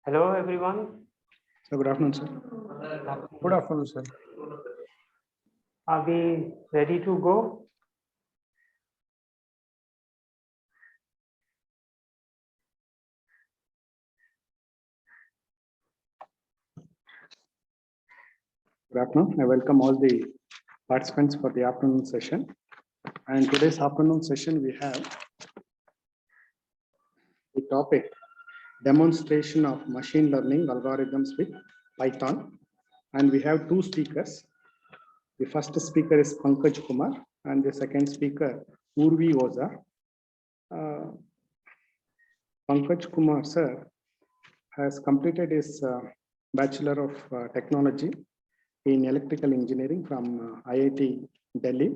Hello, everyone. So good afternoon, sir. Good afternoon, sir. Are we ready to go? Good afternoon. I welcome all the participants for the afternoon session. And today's afternoon session, we have the topic demonstration of machine learning algorithms with Python. And we have two speakers. The first speaker is Pankaj Kumar and the second speaker, Urvi Oza. Pankaj Kumar, sir, has completed his Bachelor of Technology in Electrical Engineering from IIT Delhi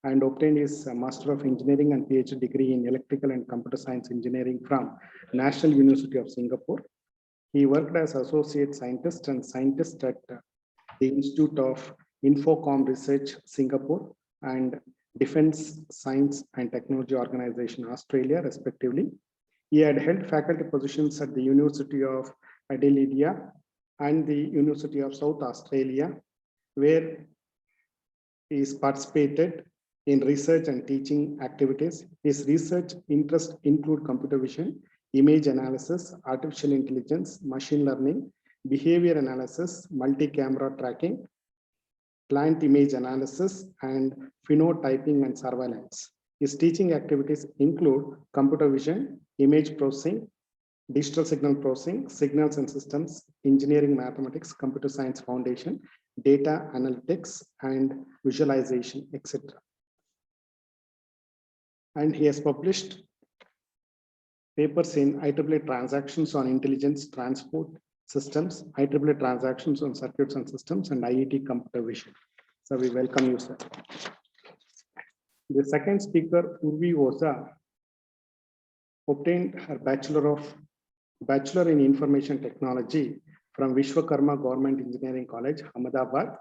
and obtained his Master of Engineering and PhD degree in Electrical and Computer Science Engineering from National University of Singapore. He worked as Associate Scientist and Scientist at the Institute of Infocom Research, Singapore, and Defense Science and Technology Organization, Australia, respectively. He had held faculty positions at the University of Adelaide and the University of South Australia, where he is participated in research and teaching activities. His research interests include computer vision, image analysis, artificial intelligence, machine learning, behavior analysis, multi-camera tracking, plant image analysis, and phenotyping and surveillance. His teaching activities include computer vision, image processing, digital signal processing, signals and systems, engineering mathematics, computer science foundation, data analytics, and visualization, etc. And he has published papers in IEEE transactions on intelligence transport systems, IEEE transactions on circuits and systems, and IET computer vision. So we welcome you, sir. The second speaker, Urvi Oza, obtained her Bachelor in Information Technology from Vishwakarma Government Engineering College, Ahmedabad,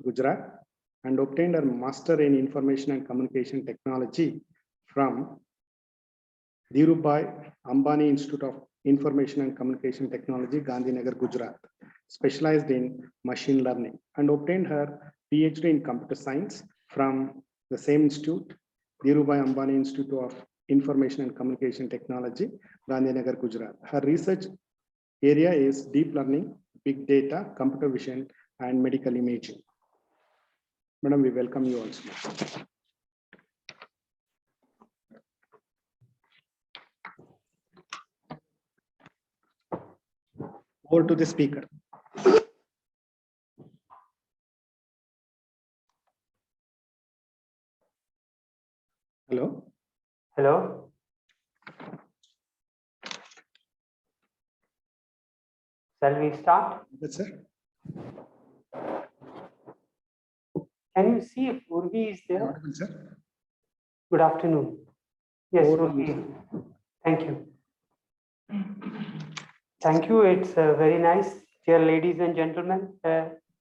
Gujarat, and obtained her Master in Information and Communication Technology from Dhirubhai Ambani Institute of Information and Communication Technology, Gandhinagar, Gujarat, specialized in machine learning, and obtained her PhD in Computer Science from the same institute, Dhirubhai Ambani Institute of Information and Communication Technology, Gandhinagar, Gujarat. Her research area is deep learning, big data, computer vision, and medical imaging. Madam, we welcome you also. Over to the speaker. Hello. Hello. Shall we start? Yes, sir. Can you see if Urvi is there? Audible, sir. Good afternoon. Yes, Over to you, Urvi. Thank you. Thank you. It's very nice. Dear ladies and gentlemen,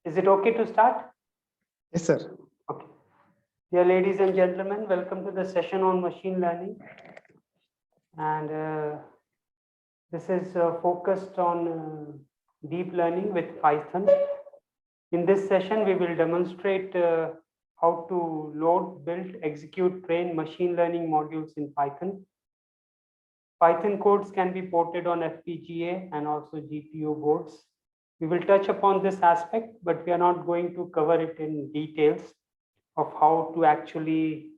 is it okay to start? Yes, sir. Okay. Dear ladies and gentlemen, welcome to the session on machine learning. And this is focused on deep learning with Python. In this session, we will demonstrate how to load, build, execute, train machine learning modules in Python. Python codes can be ported on FPGA and also GPU boards. We will touch upon this aspect, but we are not going to cover it in details of how to actually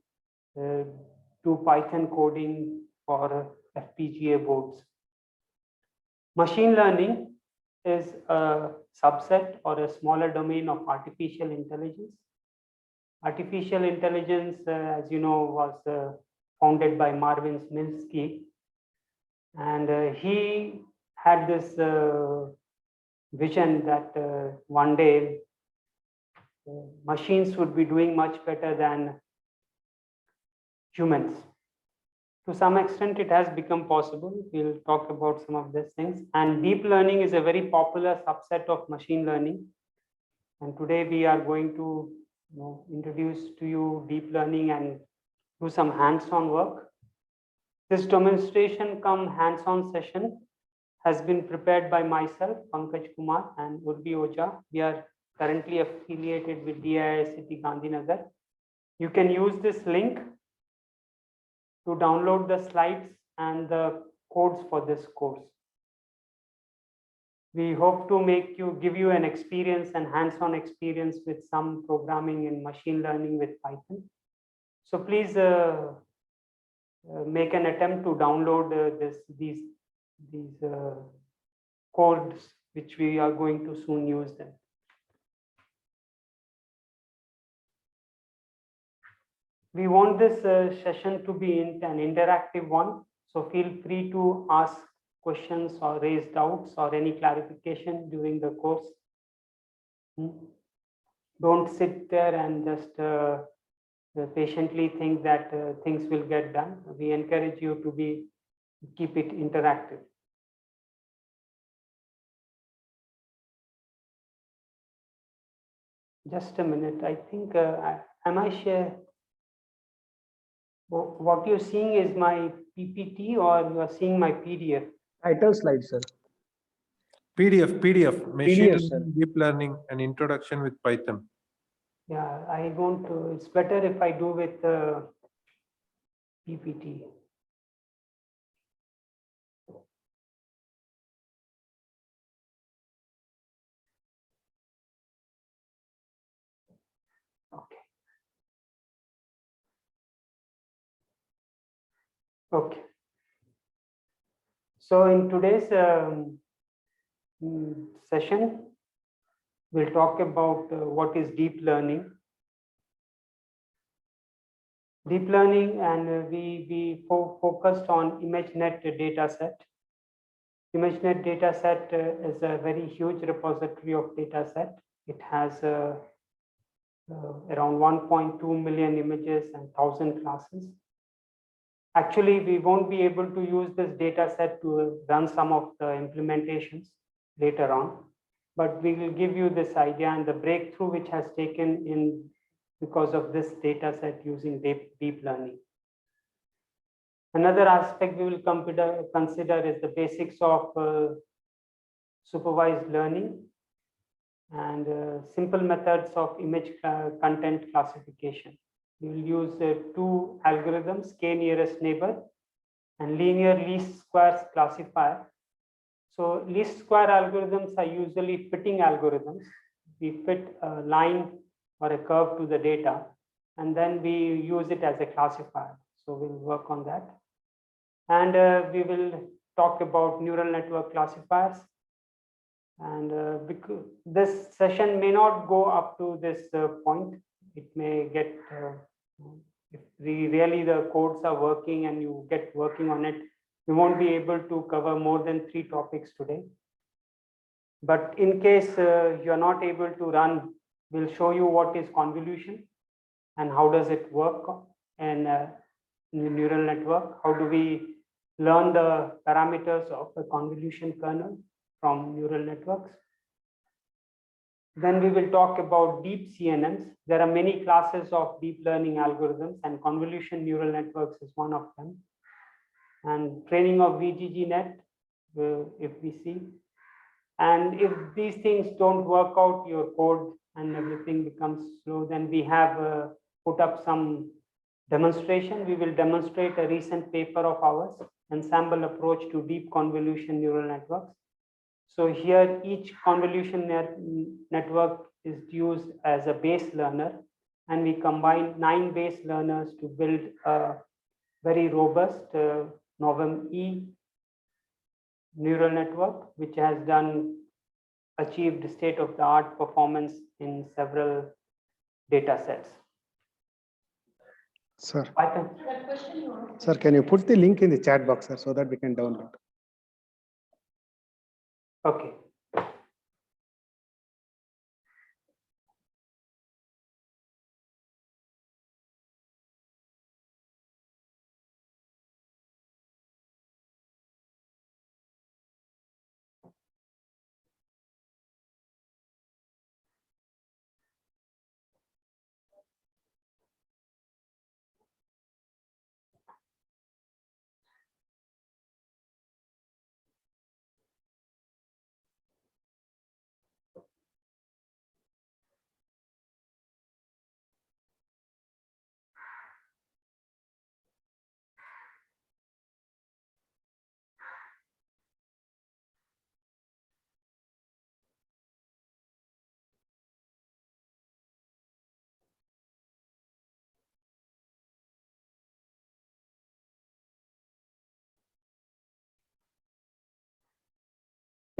do Python coding for FPGA boards. Machine learning is a subset or a smaller domain of artificial intelligence. Artificial intelligence, as you know, was founded by Marvin Minsky. And he had this vision that one day machines would be doing much better than humans. To some extent, it has become possible. We'll talk about some of these things. And deep learning is a very popular subset of machine learning. And today we are going to introduce to you deep learning and do some hands-on work. This demonstration come hands-on session has been prepared by myself, Pankaj Kumar, and Urbi Oja. We are currently affiliated with DIICT Gandhinagar. You can use this link to download the slides and the codes for this course. We hope to give you an experience and hands-on experience with some programming in machine learning with Python. So please make an attempt to download these codes, which we are going to soon use them. We want this session to be an interactive one, so feel free to ask questions or raise doubts or any clarification during the course. Don't sit there and just patiently think that things will get done. We encourage you to keep it interactive. Just a minute. I think am I share? What you're seeing is my PPT, or you are seeing my PDF? Title slide, sir. PDF, machine PDF, sir. learning, deep learning, and introduction with Python. Yeah, I want to. It's better if I do with PPT. Okay. Okay. So in today's session, we'll talk about what is deep learning. Deep learning, and we focused on ImageNet dataset. ImageNet dataset is a very huge repository of dataset. It has around 1.2 million images and 1,000 classes. Actually, we won't be able to use this dataset to run some of the implementations later on, but we will give you this idea and the breakthrough which has taken in because of this data set using deep learning. Another aspect we will consider is the basics of supervised learning and simple methods of image content classification. We will use two algorithms, k-nearest neighbor and linear least squares classifier. So least square algorithms are usually fitting algorithms. We fit a line or a curve to the data, and then we use it as a classifier. So we'll work on that. And we will talk about neural network classifiers. And because this session may not go up to this point, it may get, if the codes are working and you get working on it, we won't be able to cover more than 3 topics today. But in case you're not able to run, we'll show you what is convolution and how does it work in the neural network. How do we learn the parameters of a convolution kernel from neural networks? Then we will talk about deep CNNs. There are many classes of deep learning algorithms, and convolution neural networks is one of them. And training of VGGNet, if we see. And if these things don't work out, your code and everything becomes slow, then we have put up some demonstration. We will demonstrate a recent paper of ours, Ensemble Approach to Deep Convolution Neural Networks. So here each convolution network is used as a base learner, and we combine 9 base learners to build a very robust Novum-E neural network, which has achieved state-of-the-art performance in several data sets. Sir, Python. sir, can you put the link in the chat box, sir, so that we can download? Okay.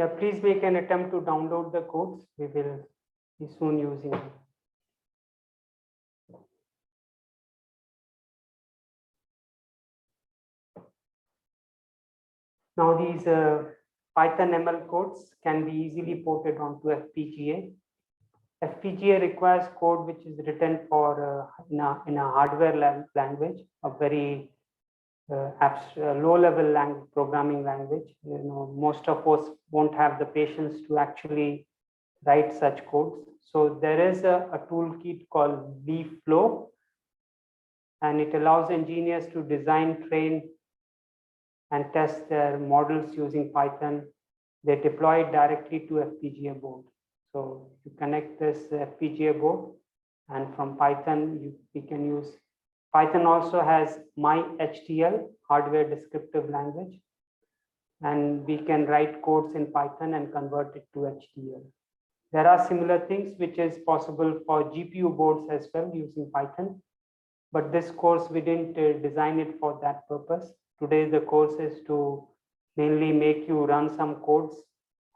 Yeah, please make an attempt to download the codes. We will be soon using them. Now these Python ML codes can be easily ported onto FPGA. FPGA requires code which is written for in a hardware language, a very low-level programming language. Most of us won't have the patience to actually write such codes. So there is a toolkit called vFlow, and it allows engineers to design, train, and test their models using Python. They deploy it directly to FPGA board. So you connect this FPGA board, and from Python, we can use. Python also has MyHTL, hardware descriptive language, and we can write codes in Python and convert it to HTL. There are similar things which is possible for GPU boards as well using Python, but this course we didn't design it for that purpose. Today the course is to mainly make you run some codes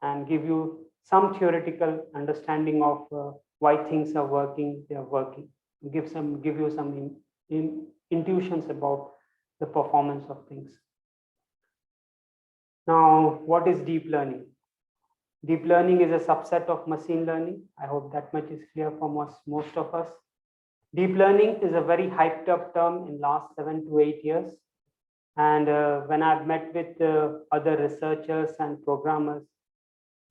and give you some theoretical understanding of why things are working, they are working. Give you some intuitions about the performance of things. Now, what is deep learning? Deep learning is a subset of machine learning. I hope that much is clear for most of us. Deep learning is a very hyped up term in last 7 to 8 years. And when I've met with other researchers and programmers,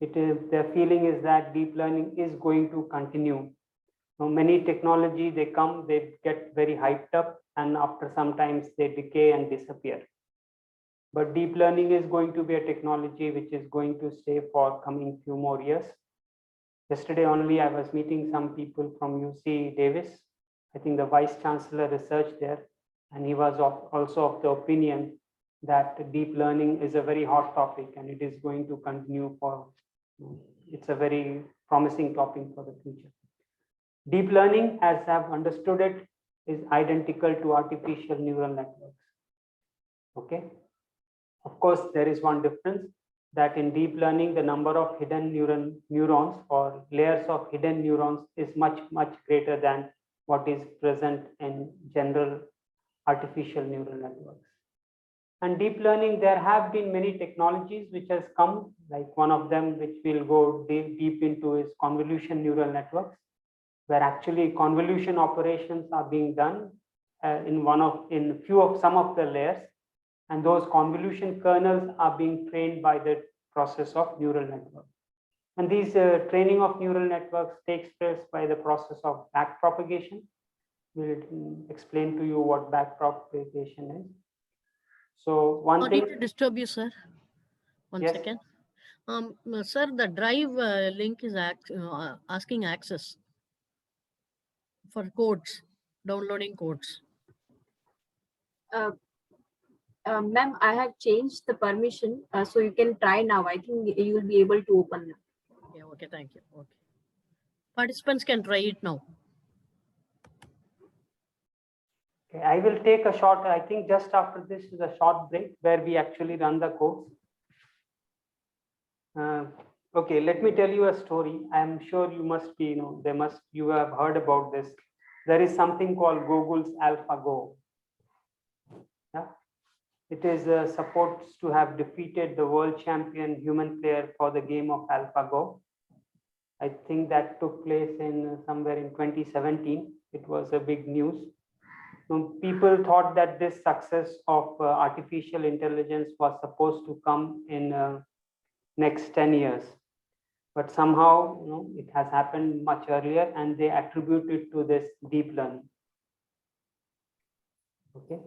their feeling is that deep learning is going to continue. Now, many technology, they come, they get very hyped up, and after some times they decay and disappear. But deep learning is going to be a technology which is going to stay for coming few more years. Yesterday only, I was meeting some people from UC Davis. I think the Vice Chancellor researched there, and he was also of the opinion that deep learning is a very hot topic and it is going to continue for, it's a very promising topic for the future. Deep learning, as I've understood it, is identical to artificial neural networks. Okay. Of course, there is one difference, that in deep learning, the number of hidden neurons or layers of hidden neurons is much, much greater than what is present in general artificial neural networks. And deep learning, there have been many technologies which has come, like one of them which we'll go deep into is convolution neural networks, where actually convolution operations are being done in some of the layers, and those convolution kernels are being trained by the process of neural network. And these training of neural networks takes place by the process of backpropagation. We'll explain to you what backpropagation is. So one thing. Sorry to disturb you, sir. One Yes. second. Sir, the drive link is asking access for codes, downloading codes. Ma'am, I have changed the permission, so you can try now. I think you will be able to open now. Okay, thank you. Okay. Participants can try it now. Okay, I will take a short, I think just after this is a short break where we actually run the codes. Okay, let me tell you a story. I am sure you must be, you have heard about this. There is something called Google's AlphaGo. Yeah. It is supposed to have defeated the world champion human player for the game of AlphaGo. I think that took place in somewhere in 2017. It was a big news. So people thought that this success of artificial intelligence was supposed to come in next 10 years. But somehow, it has happened much earlier, and they attribute it to this deep learning. Okay.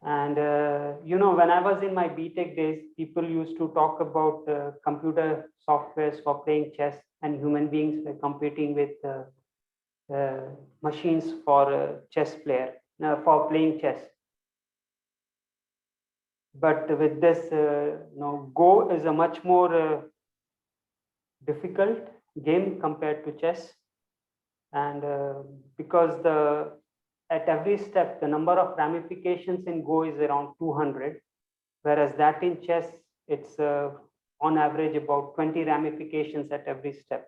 And, when I was in my BTech days, people used to talk about computer softwares for playing chess, and human beings were competing with machines for chess player, for playing chess. But with this, Go is a much more difficult game compared to chess. And because at every step, the number of ramifications in Go is around 200, whereas that in chess, it's on average about 20 ramifications at every step.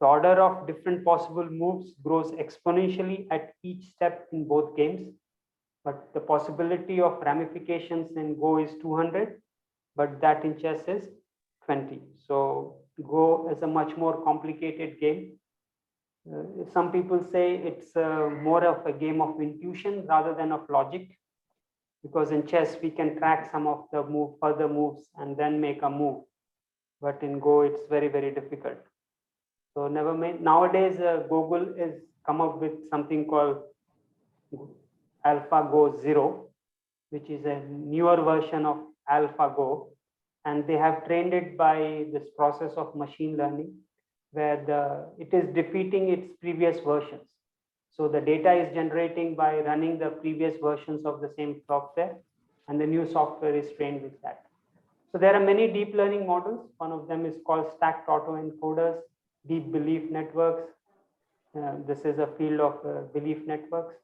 The order of different possible moves grows exponentially at each step in both games, but the possibility of ramifications in Go is 200, but that in chess is 20. So Go is a much more complicated game. Some people say it's more of a game of intuition rather than of logic, because in chess we can track some of the further moves and then make a move, but in Go it's very, very difficult. So never mind. Nowadays, Google is come up with something called AlphaGo Zero, which is a newer version of AlphaGo, and they have trained it by this process of machine learning, where it is defeating its previous versions. So the data is generating by running the previous versions of the same software, and the new software is trained with that. So there are many deep learning models. One of them is called stacked autoencoders, deep belief networks. This is a field of belief networks.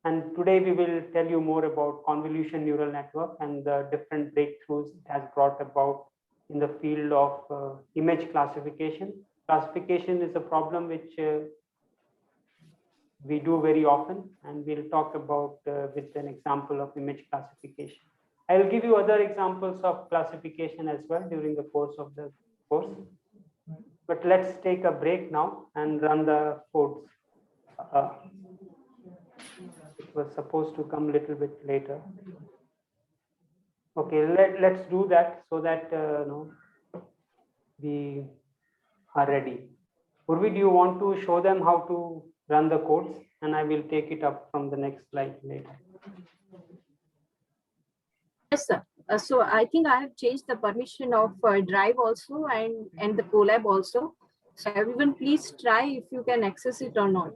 And today we will tell you more about convolution neural network and the different breakthroughs it has brought about in the field of image classification. Classification is a problem which we do very often, and we'll talk about with an example of image classification. I will give you other examples of classification as well during the course of the course. But let's take a break now and run the codes. It was supposed to come a little bit later. Okay, let's do that so that we are ready. Urvi, do you want to show them how to run the codes? And I will take it up from the next slide later. Yes, sir. So I think I have changed the permission of Drive also and the Colab also. So everyone, please try if you can access it or not.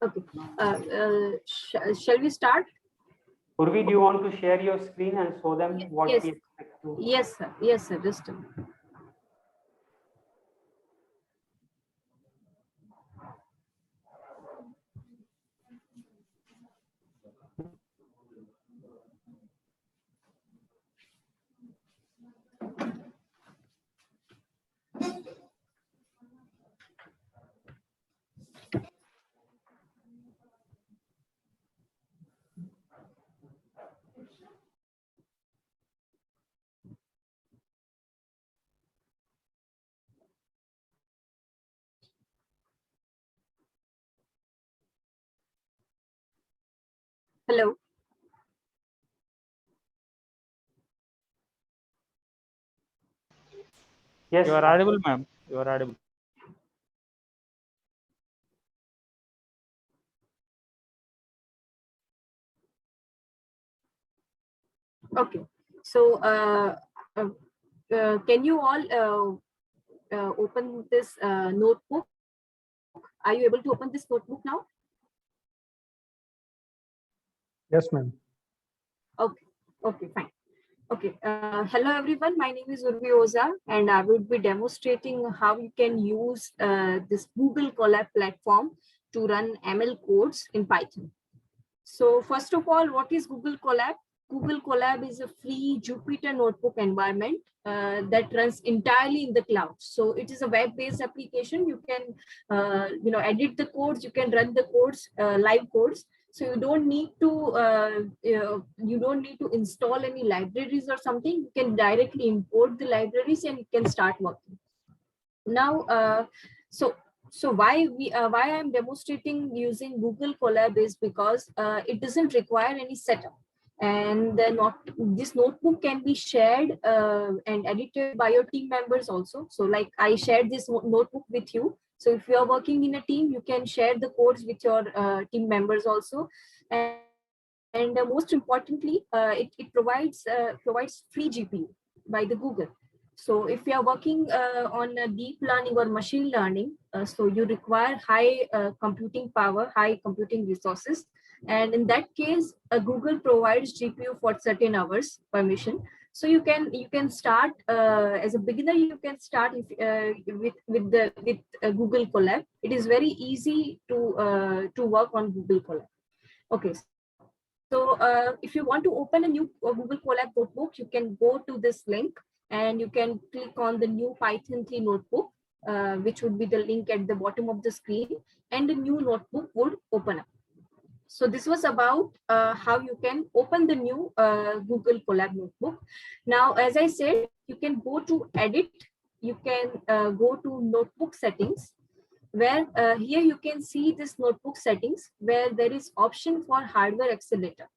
Okay. Shall we start? Urvi, do you want to share your screen and show them what Yes. we expect to? Yes, sir. Yes, sir. Just a minute. Hello. Yes. You are audible, ma'am. You are audible. Okay. So can you all open this notebook? Are you able to open this notebook now? Yes, ma'am. Okay. Okay, fine. Okay. Hello, everyone. My name is Urvi Oza, and I will be demonstrating how you can use this Google Colab platform to run ML codes in Python. So first of all, what is Google Colab? Google Colab is a free Jupyter notebook environment that runs entirely in the cloud. So it is a web-based application. You can, edit the codes. You can run the codes, live codes. So you don't need to install any libraries or something. You can directly import the libraries and you can start working. Now, so why I'm demonstrating using Google Colab is because it doesn't require any setup, and this notebook can be shared and edited by your team members also. So like I shared this notebook with you. So if you are working in a team, you can share the codes with your team members also. And most importantly, it provides free GPU by the Google. So if you are working on deep learning or machine learning, so you require high computing power, high computing resources. And in that case, Google provides GPU for certain hours permission. So you can start as a beginner. You can start with Google Colab. It is very easy to work on Google Colab. Okay. So if you want to open a new Google Colab notebook, you can go to this link and you can click on the new Python 3 notebook, which would be the link at the bottom of the screen, and the new notebook would open up. So this was about how you can open the new Google Colab notebook. Now, as I said, you can go to edit, you can go to notebook settings, where here you can see this notebook settings where there is option for hardware accelerator.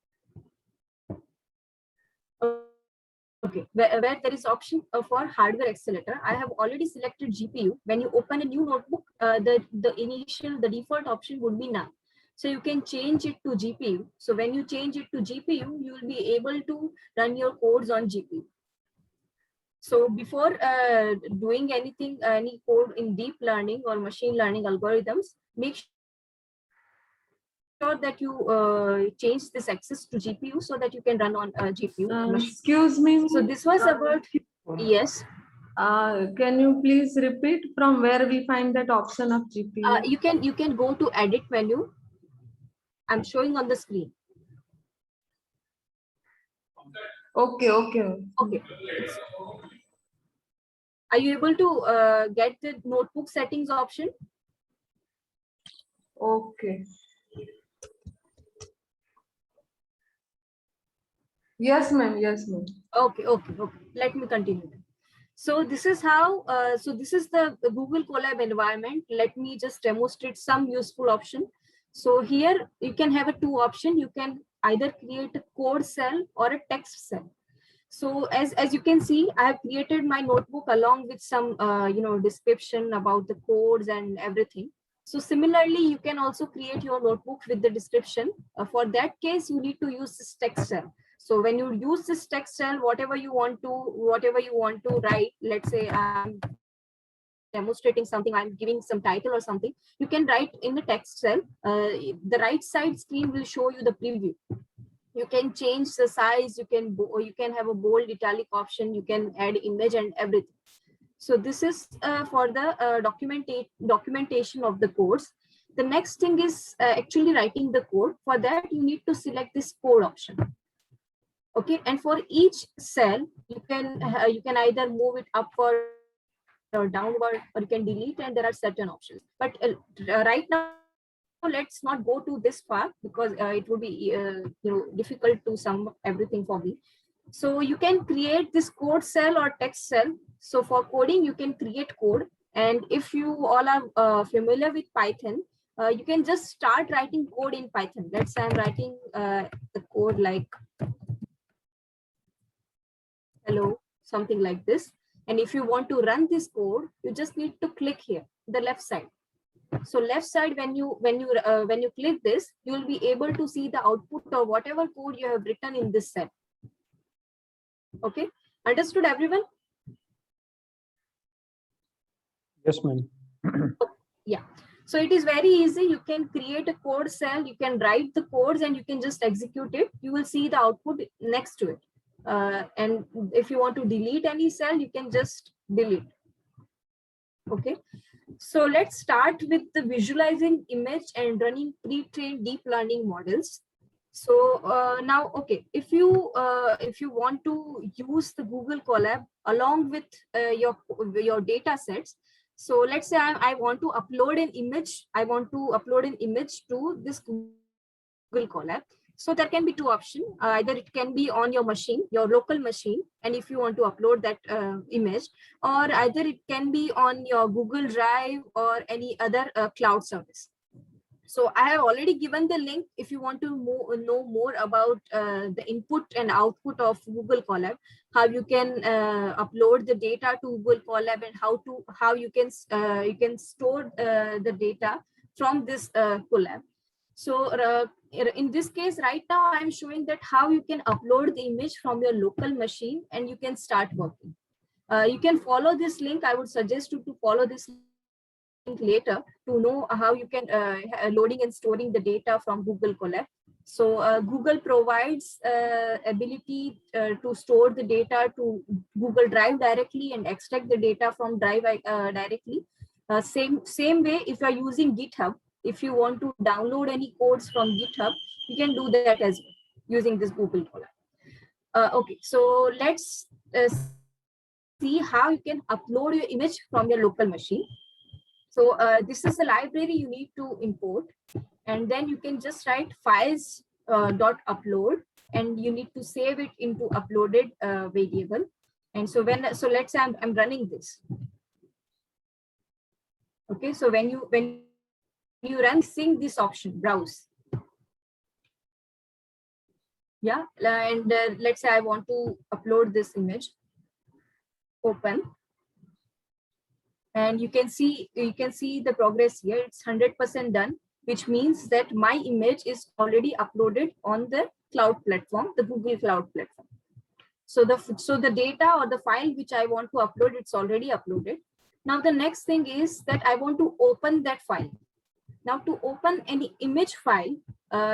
Okay, where there is option for hardware accelerator. I have already selected GPU. When you open a new notebook, the default option would be none. So you can change it to GPU. So when you change it to GPU, you will be able to run your codes on GPU. So before doing anything, any code in deep learning or machine learning algorithms, make sure that you change this access to GPU so that you can run on GPU. Excuse me. So this was about, yes. Can you please repeat from where we find that option of GPU? You can go to edit menu. I'm showing on the screen. Okay. Okay. Are you able to get the notebook settings option? Okay. Yes, ma'am. Yes, ma'am. Okay. Let me continue. So this is how, this is the Google Colab environment. Let me just demonstrate some useful option. So here you can have a two option. You can either create a code cell or a text cell. So as you can see, I have created my notebook along with some description about the codes and everything. So similarly, you can also create your notebook with the description. For that case, you need to use this text cell. So when you use this text cell, whatever you want to write, let's say I'm demonstrating something, I'm giving some title or something, you can write in the text cell. The right side screen will show you the preview. You can change the size, you can have a bold italic option, you can add image and everything. So this is for the documentation of the codes. The next thing is actually writing the code. For that, you need to select this code option. Okay, and for each cell, you can either move it upward or downward, or you can delete, and there are certain options. But right now, let's not go to this far because it would be difficult to sum everything for me. So you can create this code cell or text cell. So for coding, you can create code, and if you all are familiar with Python, you can just start writing code in Python. Let's say I'm writing the code like hello, something like this. And if you want to run this code, you just need to click here, the left side. So left side, when you click this, you will be able to see the output of whatever code you have written in this cell. Okay, understood everyone? Yes, ma'am. Yeah. So it is very easy. You can create a code cell, you can write the codes, and you can just execute it. You will see the output next to it. And if you want to delete any cell, you can just delete. Okay. So let's start with the visualizing image and running pre-trained deep learning models. So now, okay, if you want to use the Google Colab along with your data sets, so let's say I want to upload an image. I want to upload an image to this Google Colab. So there can be two options. Either it can be on your machine, your local machine, and if you want to upload that image, or either it can be on your Google Drive or any other cloud service. So I have already given the link if you want to know more about the input and output of Google Colab, how you can upload the data to Google Colab, and how you can store the data from this Colab. So in this case, right now I'm showing that how you can upload the image from your local machine and you can start working. You can follow this link. I would suggest you to follow this link later to know how you can loading and storing the data from Google Colab. So Google provides ability to store the data to Google Drive directly and extract the data from Drive directly. Same way, if you are using GitHub, if you want to download any codes from GitHub, you can do that as well using this Google Colab. Okay, so let's see how you can upload your image from your local machine. So this is the library you need to import, and then you can just write files dot upload, and you need to save it into uploaded variable. And so let's say I'm running this. Okay, so when you run, seeing this option, browse. Yeah, and let's say I want to upload this image. Open, and you can see the progress here. It's 100% done, which means that my image is already uploaded on the cloud platform, the Google Cloud platform. So the data or the file which I want to upload, it's already uploaded. Now the next thing is that I want to open that file. Now to open any image file,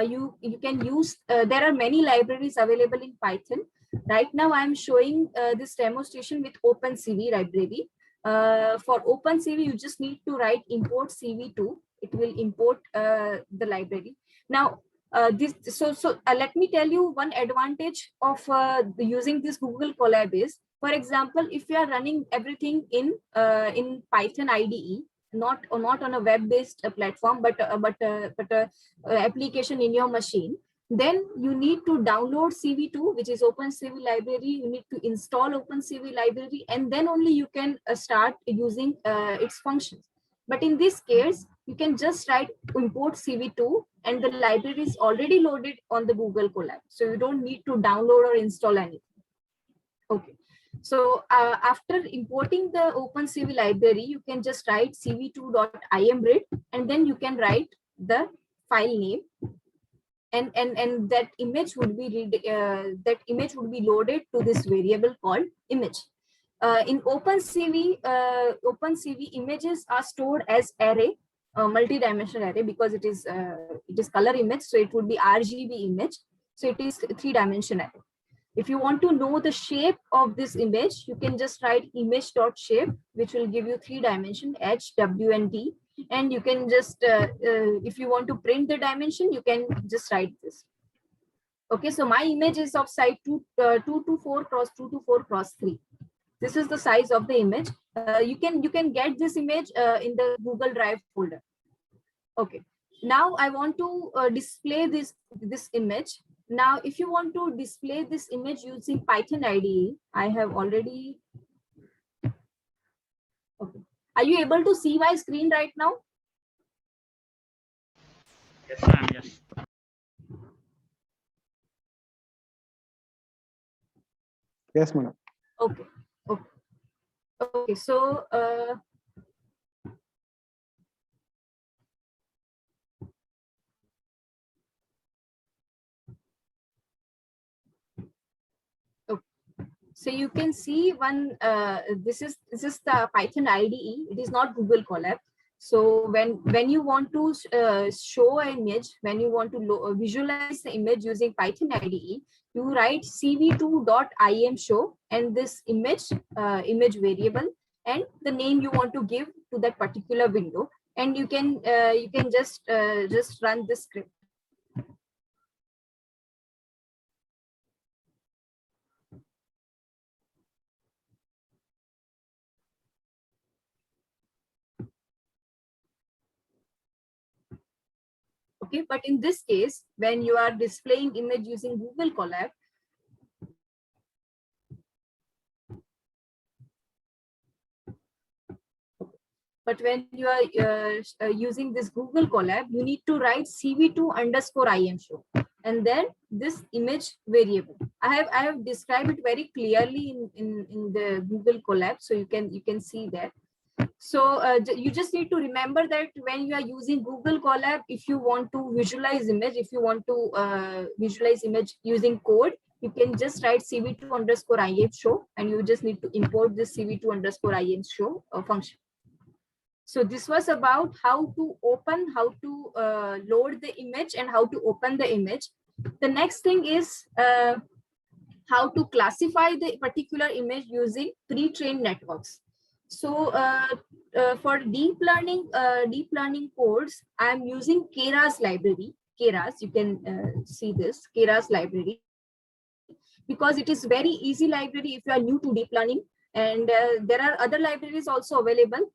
you can use, there are many libraries available in Python. Right now I'm showing this demonstration with OpenCV library. For OpenCV, you just need to write import CV2. It will import the library. Now let me tell you one advantage of using this Google Colab is, for example, if you are running everything in Python IDE, not on a web-based platform, but application in your machine, then you need to download CV2, which is OpenCV library. You need to install OpenCV library, and then only you can start using its functions. But in this case, you can just write import CV2, and the library is already loaded on the Google Colab. So you don't need to download or install anything. Okay. So after importing the OpenCV library, you can just write cv2.imread, and then you can write the file name, and that image would be loaded to this variable called image. In OpenCV, images are stored as array, multi-dimensional array, because it is color image, so it would be RGB image. So it is 3-dimensional array. If you want to know the shape of this image, you can just write image.shape, which will give you 3 dimension, H, W, and D. And you can just, if you want to print the dimension, you can just write this. Okay, so my image is of size 224 cross 224 cross 3. This is the size of the image. You can get this image in the Google Drive folder. Okay, now I want to display this image. Now, if you want to display this image using Python IDE, I have already. Okay, are you able to see my screen right now? Yes, ma'am. Yes. Yes, madam. Okay. Okay. Okay. So. So you can see one, this is the Python IDE. It is not Google Colab. So when you want to show an image, when you want to visualize the image using Python IDE, you write cv2.imshow and this image variable and the name you want to give to that particular window, and you can just run this script. Okay, but in this case, when you are displaying image using Google Colab, but when you are using this Google Colab, you need to write cv2_imshow and then this image variable. I have described it very clearly in the Google Colab, so you can see that. So you just need to remember that when you are using Google Colab, if you want to visualize image, if you want to visualize image using code, you can just write cv2_imshow, and you just need to import this cv2_imshow function. So this was about how to open, how to load the image, and how to open the image. The next thing is how to classify the particular image using pre-trained networks. So for deep learning codes, I'm using Keras library. Keras, you can see this Keras library, because it is very easy library if you are new to deep learning. And there are other libraries also available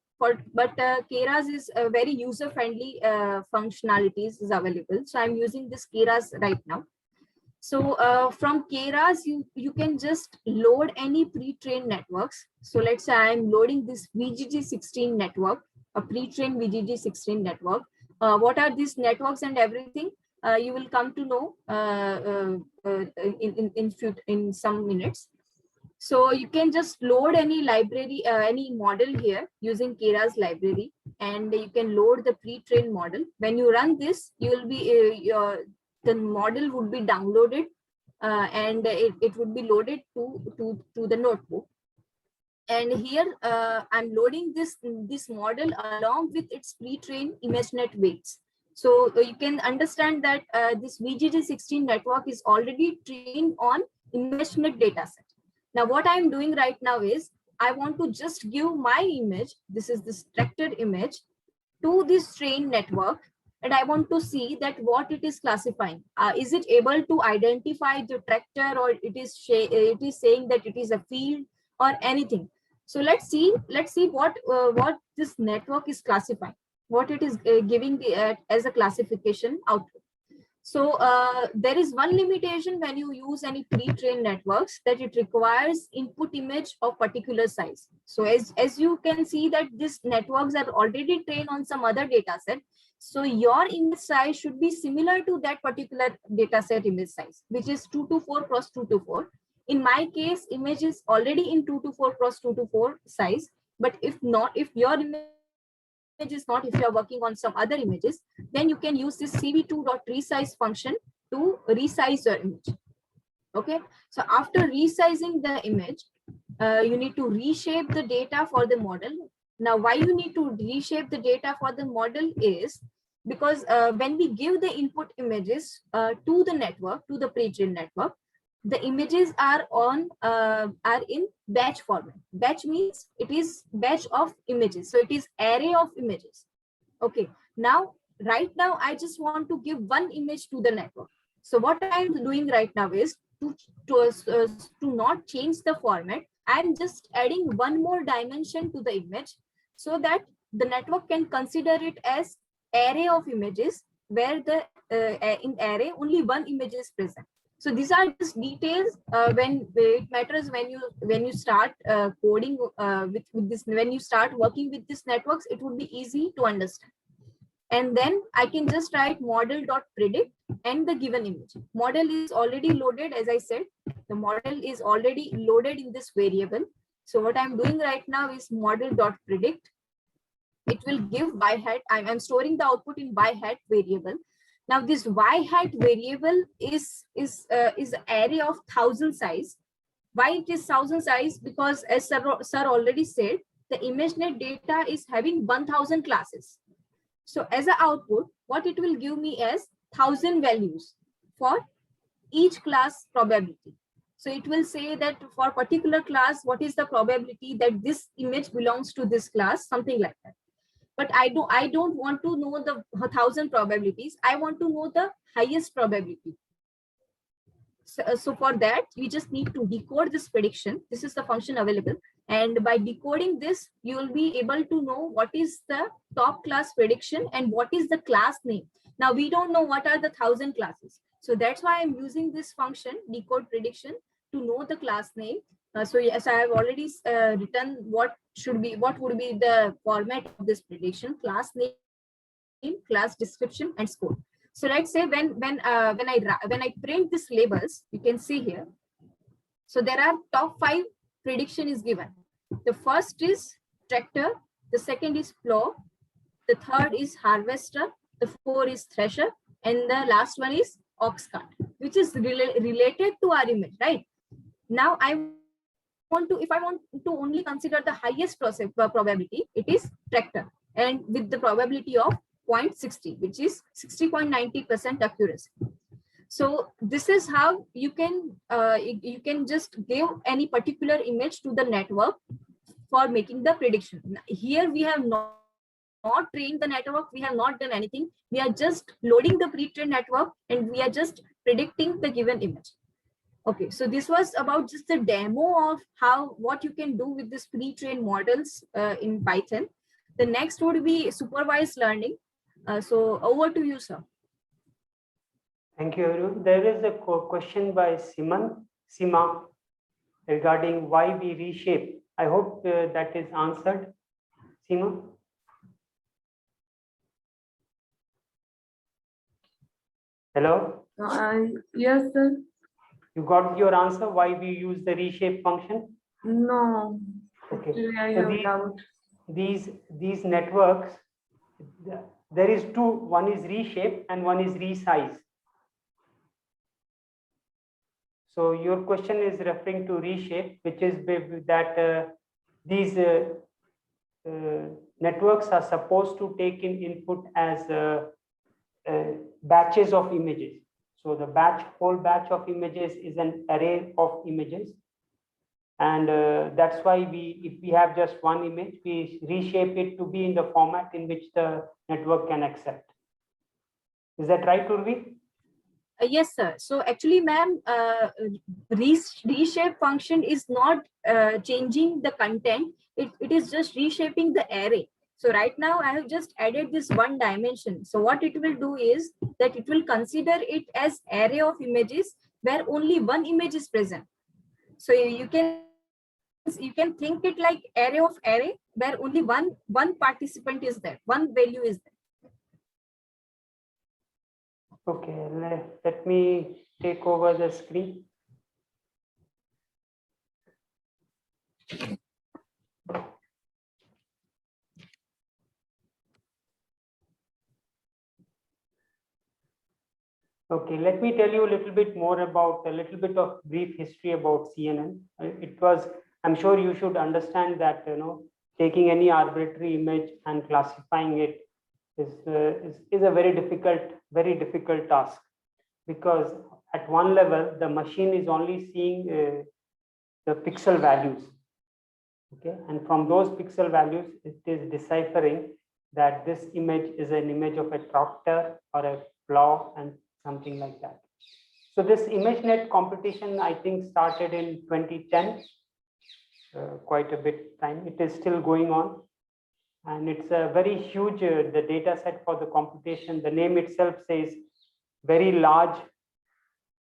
but Keras is a very user-friendly functionalities is available. So I'm using this Keras right now. So from Keras, you can just load any pre-trained networks. So let's say I'm loading this VGG16 network, a pre-trained VGG16 network. What are these networks and everything? You will come to know in some minutes. So you can just load any library, any model here using Keras library, and you can load the pre-trained model. When you run this, you will be the model would be downloaded and it would be loaded to the notebook. And here I'm loading this model along with its pre-trained ImageNet weights. So you can understand that this VGG16 network is already trained on ImageNet dataset. Now what I'm doing right now is I want to just give my image, this is the structured image, to this trained network, and I want to see that what it is classifying. Is it able to identify the tractor, or it is saying that it is a field or anything? So let's see what this network is classifying, what it is giving as a classification output. So there is one limitation when you use any pre-trained networks, that it requires input image of particular size. So as you can see that these networks are already trained on some other data set. So your image size should be similar to that particular data set image size, which is 224 cross 224. In my case, image is already in 224 cross 224 size. But if not, if your image is not, if you are working on some other images, then you can use this cv2.resize function to resize your image. Okay, so after resizing the image, you need to reshape the data for the model. Now why you need to reshape the data for the model is because when we give the input images to the network, to the pre-trained network, the images are in batch format. Batch means it is batch of images, so it is array of images. Okay, now right now I just want to give one image to the network. So what I'm doing right now is to not change the format, I'm just adding one more dimension to the image so that the network can consider it as array of images, where the in array only one image is present. So these are just details when it matters when you start coding with this. When you start working with these networks, it would be easy to understand. And then I can just write model.predict and the given image. Model is already loaded, as I said. The model is already loaded in this variable. So what I'm doing right now is model.predict. It will give y hat. I'm storing the output in y hat variable. Now this y hat variable is array of 1000 size. Why it is 1000 size? Because as sir already said, the ImageNet data is having 1000 classes. So as an output, what it will give me is 1000 values for each class probability. So it will say that for particular class, what is the probability that this image belongs to this class, something like that. But I don't want to know the 1000 probabilities. I want to know the highest probability. So for that, we just need to decode this prediction. This is the function available. And by decoding this, you will be able to know what is the top class prediction and what is the class name. Now, we don't know what are the 1000 classes. So that's why I'm using this function, decode prediction, to know the class name. So yes, I have already written what would be the format of this prediction: class name, class description, and score. So let's say when I print these labels, you can see here. So there are top 5 prediction is given. The first is tractor, the second is plow, the third is harvester, the 4 is thresher, and the last one is ox cart, which is related to our image, right? Now if I want to only consider the highest probability, it is tractor, and with the probability of 0.60, which is 60.90% accuracy. So this is how you can just give any particular image to the network for making the prediction. Here we have not trained the network, we have not done anything. We are just loading the pre-trained network and we are just predicting the given image. Okay, so this was about just the demo of what you can do with this pre-trained models in Python. The next would be supervised learning. So over to you, sir. Thank you, Arun. There is a question by Sima regarding why we reshape. I hope that is answered. Sima? Hello? Yes, sir. You got your answer why we use the reshape function? No. Okay. Actually, I So have doubt. these networks, there is two, one is reshape and one is resize. So your question is referring to reshape, which is that these networks are supposed to take in input as batches of images. So the whole batch of images is an array of images. And that's why if we have just one image, we reshape it to be in the format in which the network can accept. Is that right, Urvi? Yes, sir. So actually, ma'am, reshape function is not changing the content. It is just reshaping the array. So right now I have just added this one dimension. So what it will do is that it will consider it as array of images where only one image is present. So you can think it like array of array where only one participant is there, one value is there. Okay, let me take over the screen. Okay, let me tell you a little bit more about a little bit of brief history about CNN. I'm sure you should understand that, taking any arbitrary image and classifying it is a very difficult task, because at one level the machine is only seeing the pixel values, okay, and from those pixel values it is deciphering that this image is an image of a tractor or a plow and something like that. So this ImageNet competition, I think, started in 2010, quite a bit time. It is still going on. And it's a very huge, the data set for the computation, the name itself says very large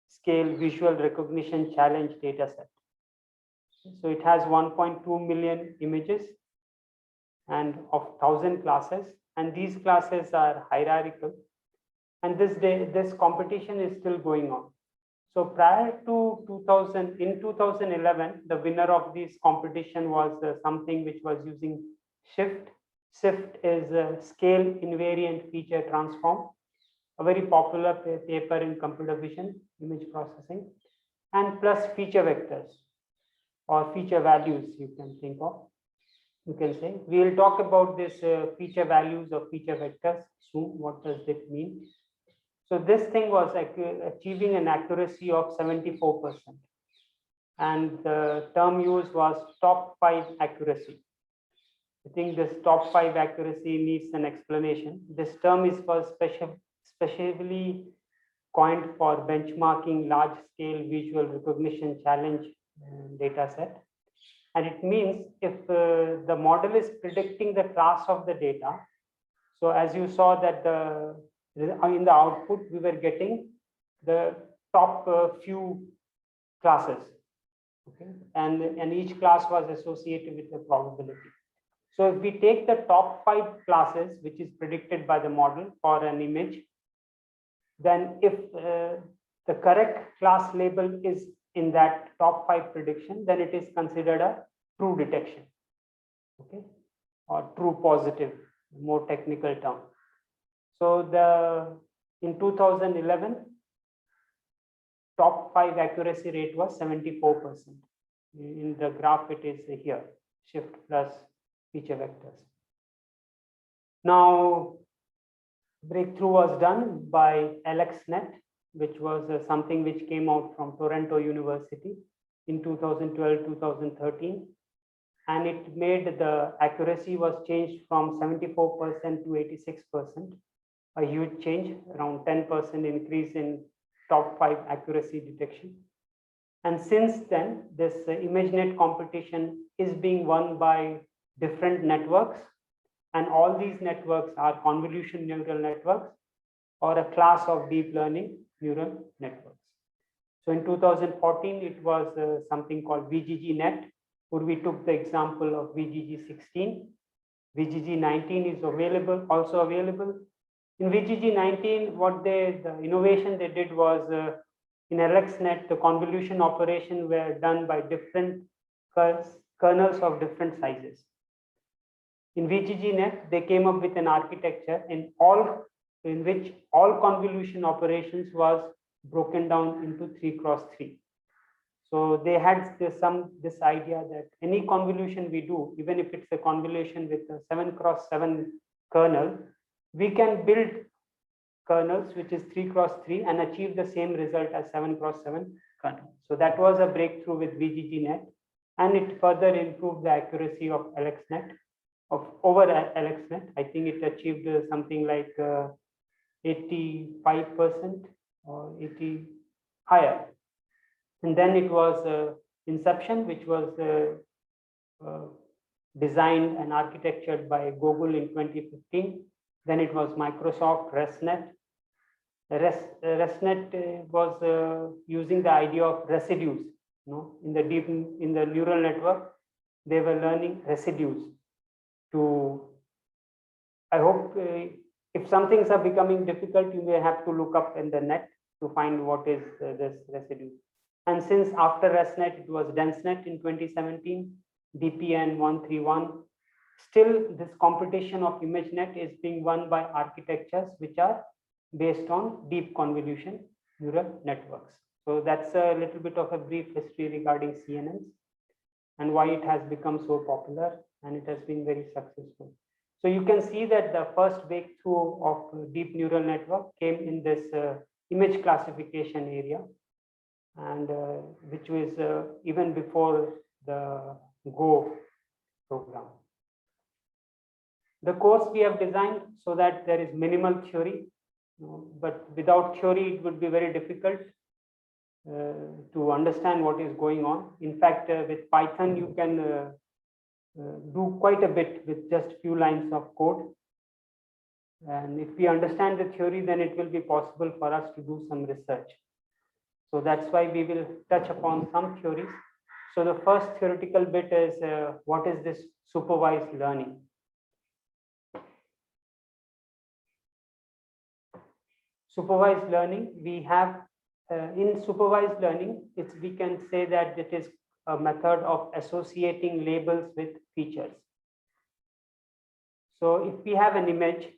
scale visual recognition challenge data set. So it has 1.2 million images and of 1,000 classes, and these classes are hierarchical. And this competition is still going on. So prior to 2011, the winner of this competition was something which was using SIFT. SIFT is a scale invariant feature transform, a very popular paper in computer vision image processing, and plus feature vectors or feature values, you can think of. You can say we will talk about this feature values or feature vectors soon. What does it mean? So this thing was achieving an accuracy of 74%, and the term used was top 5 accuracy. I think this top 5 accuracy needs an explanation. This term is for specially coined for benchmarking large scale visual recognition challenge data set. And it means if the model is predicting the class of the data, so as you saw that in the output, we were getting the top few classes, okay, and each class was associated with a probability. So if we take the top 5 classes, which is predicted by the model for an image, then if the correct class label is in that top 5 prediction, then it is considered a true detection, okay, or true positive, more technical term. So in 2011, top 5 accuracy rate was 74%. In the graph, it is here, shift plus feature vectors. Now, breakthrough was done by AlexNet which was something which came out from Toronto University in 2012-2013. And it made the accuracy was changed from 74% to 86%, a huge change, around 10% increase in top 5 accuracy detection. And since then, this ImageNet competition is being won by different networks, and all these networks are convolution neural networks or a class of deep learning neural networks. So in 2014, it was something called VGGNet, where we took the example of VGG16. VGG19 is also available. In VGG19, the innovation they did was in LXNet, the convolution operation were done by different kernels of different sizes. In VGGNet, they came up with an architecture in which all convolution operations was broken down into 3x3. So they had this idea that any convolution we do, even if it's a convolution with a 7x7 kernel, we can build kernels which is 3x3 and achieve the same result as 7x7 kernel. So that was a breakthrough with VGGNet, and it further improved the accuracy of LXNet, over LXNet. I think it achieved something like 85% or 80 higher. And then it was Inception, which was designed and architectured by Google in 2015. Then it was Microsoft ResNet. ResNet was using the idea of residues. In the neural network, they were learning residues. I hope if some things are becoming difficult, you may have to look up in the net to find what is this residue. And since after ResNet, it was DenseNet in 2017, DPN 131. Still, this competition of ImageNet is being won by architectures which are based on deep convolution neural networks. So that's a little bit of a brief history regarding CNNs and why it has become so popular, and it has been very successful. So you can see that the first breakthrough of deep neural network came in this image classification area, and which was even before the Go program. The course we have designed so that there is minimal theory, but without theory, it would be very difficult to understand what is going on. In fact, with Python, you can do quite a bit with just few lines of code. And if we understand the theory, then it will be possible for us to do some research. So that's why we will touch upon some theories. So the first theoretical bit is what is this supervised learning? Supervised learning, we have in supervised learning, we can say that it is a method of associating labels with features. So if we have an image,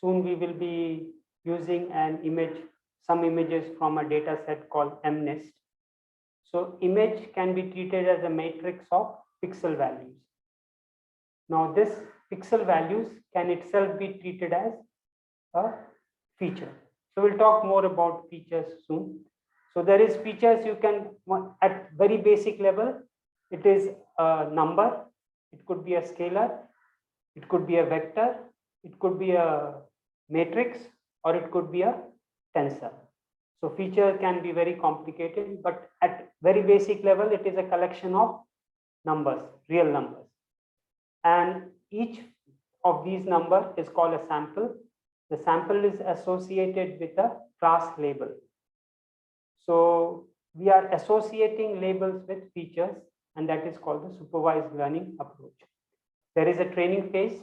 soon we will be using an image, some images from a data set called MNIST. So image can be treated as a matrix of pixel values. Now this pixel values can itself be treated as a feature. So we'll talk more about features soon. So there is features you can, at very basic level, it is a number, it could be a scalar, it could be a vector, it could be a matrix, or it could be a tensor. So feature can be very complicated, but at very basic level, it is a collection of numbers, real numbers. And each of these numbers is called a sample. The sample is associated with a class label. So we are associating labels with features, and that is called the supervised learning approach. There is a training phase.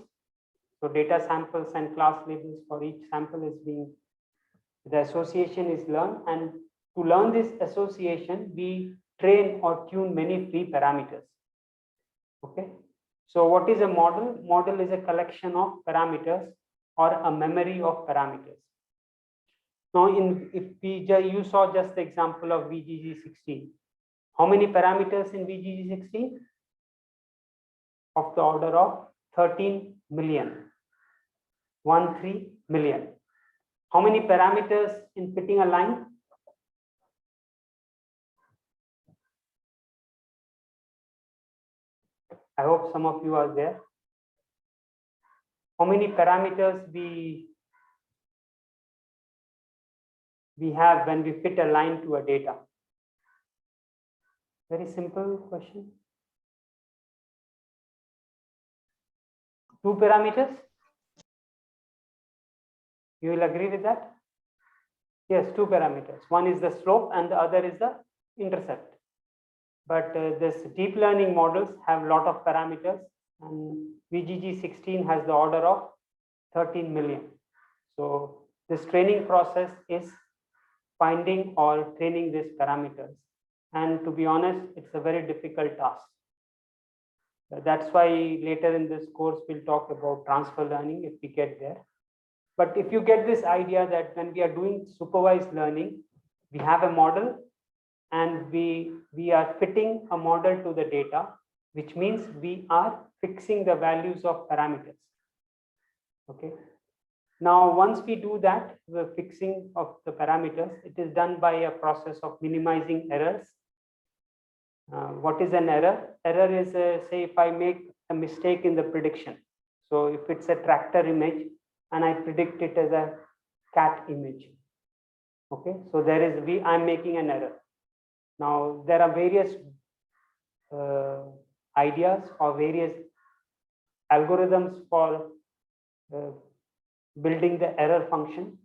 So data samples and class labels for each sample is the association is learned, and to learn this association, we train or tune many free parameters. Okay. So what is a model? Model is a collection of parameters or a memory of parameters. Now, you saw just the example of VGG16. How many parameters in VGG16? Of the order of 13 million. 13 million. How many parameters in fitting a line? I hope some of you are there. How many parameters we have when we fit a line to a data? Very simple question. 2 parameters? You will agree with that? Yes, 2 parameters. One is the slope and the other is the intercept. But this deep learning models have a lot of parameters, and VGG16 has the order of 13 million. So this training process is finding or training these parameters. And to be honest, it's a very difficult task. That's why later in this course, we'll talk about transfer learning if we get there. But if you get this idea that when we are doing supervised learning, we have a model and we are fitting a model to the data, which means we are fixing the values of parameters. Okay. Now, once we do that, the fixing of the parameters, it is done by a process of minimizing errors. What is an error? Error is, say, if I make a mistake in the prediction. So if it's a tractor image and I predict it as a cat image. Okay, so there is, I'm making an error. Now, there are various ideas or various algorithms for building the error function.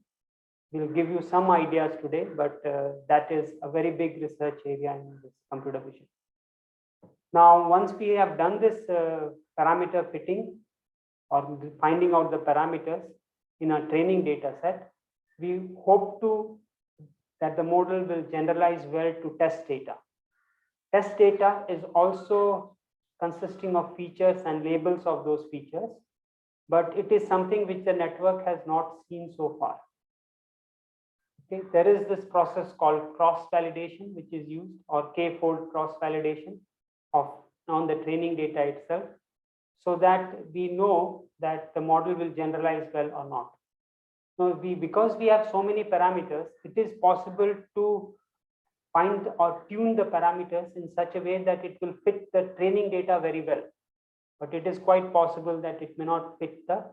We'll give you some ideas today, but that is a very big research area in this computer vision. Now, once we have done this parameter fitting or finding out the parameters in a training data set, we hope that the model will generalize well to test data. Test data is also consisting of features and labels of those features, but it is something which the network has not seen so far. Okay, there is this process called cross-validation, which is used, or k-fold cross-validation on the training data itself, so that we know that the model will generalize well or not. Now, because we have so many parameters, it is possible to find or tune the parameters in such a way that it will fit the training data very well. But it is quite possible that it may not fit the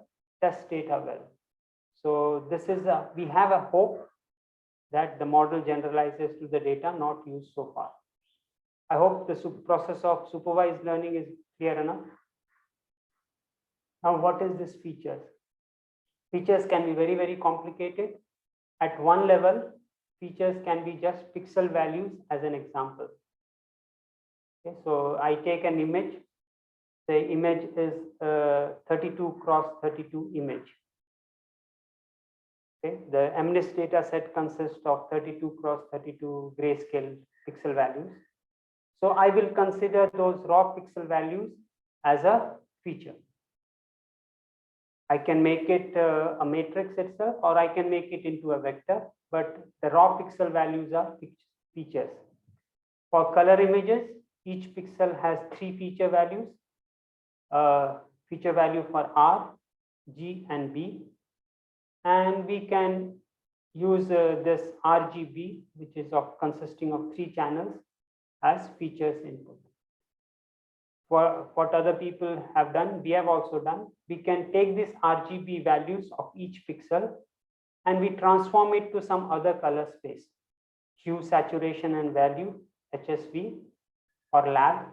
test data well. So this is we have a hope that the model generalizes to the data not used so far. I hope the process of supervised learning is clear enough. Now, what is this features? Features can be very, very complicated. At one level, features can be just pixel values as an example. Okay, so I take an image. The image is 32 cross 32 image. Okay, the MNIST data set consists of 32 cross 32 grayscale pixel values. So I will consider those raw pixel values as a feature. I can make it a matrix itself, or I can make it into a vector, but the raw pixel values are features. For color images, each pixel has 3 feature values. Feature value for R, G, and B. And we can use this RGB, which is consisting of 3 channels, as features input. For what other people have done, we have also done. We can take these RGB values of each pixel and we transform it to some other color space. Hue, saturation, and value, HSV or LAB.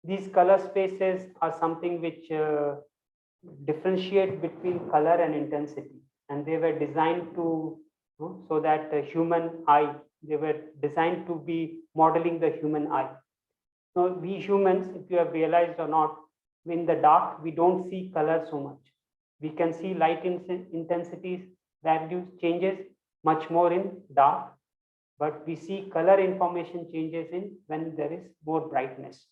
These color spaces are something which differentiate between color and intensity, and they were designed to so that the human eye, they were designed to be modeling the human eye. Now, we humans, if you have realized or not, in the dark, we don't see color so much. We can see light intensities, values changes much more in dark, but we see color information changes in when there is more brightness.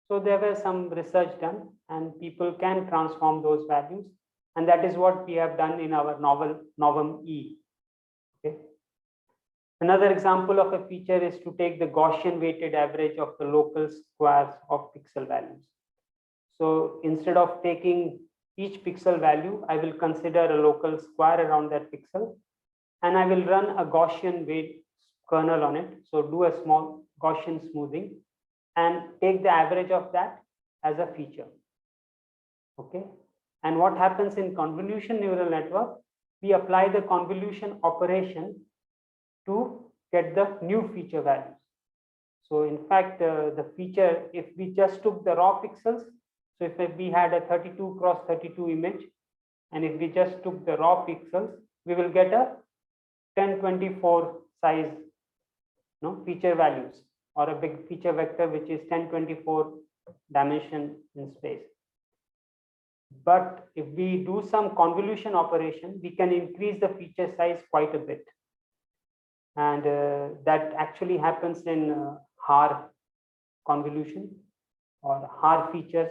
So there was some research done and people can transform those values. And that is what we have done in our Novum E. Okay. Another example of a feature is to take the Gaussian weighted average of the local squares of pixel values. So instead of taking each pixel value, I will consider a local square around that pixel, and I will run a Gaussian weight kernel on it. So do a small Gaussian smoothing and take the average of that as a feature. Okay. And what happens in convolution neural network? We apply the convolution operation to get the new feature values. So in fact, the feature, if we just took the raw pixels, so if we had a 32 cross 32 image, and if we just took the raw pixels, we will get a 1024 size feature values, or a big feature vector which is 1024 dimension in space. But if we do some convolution operation, we can increase the feature size quite a bit. And that actually happens in HAR convolution, or HAR features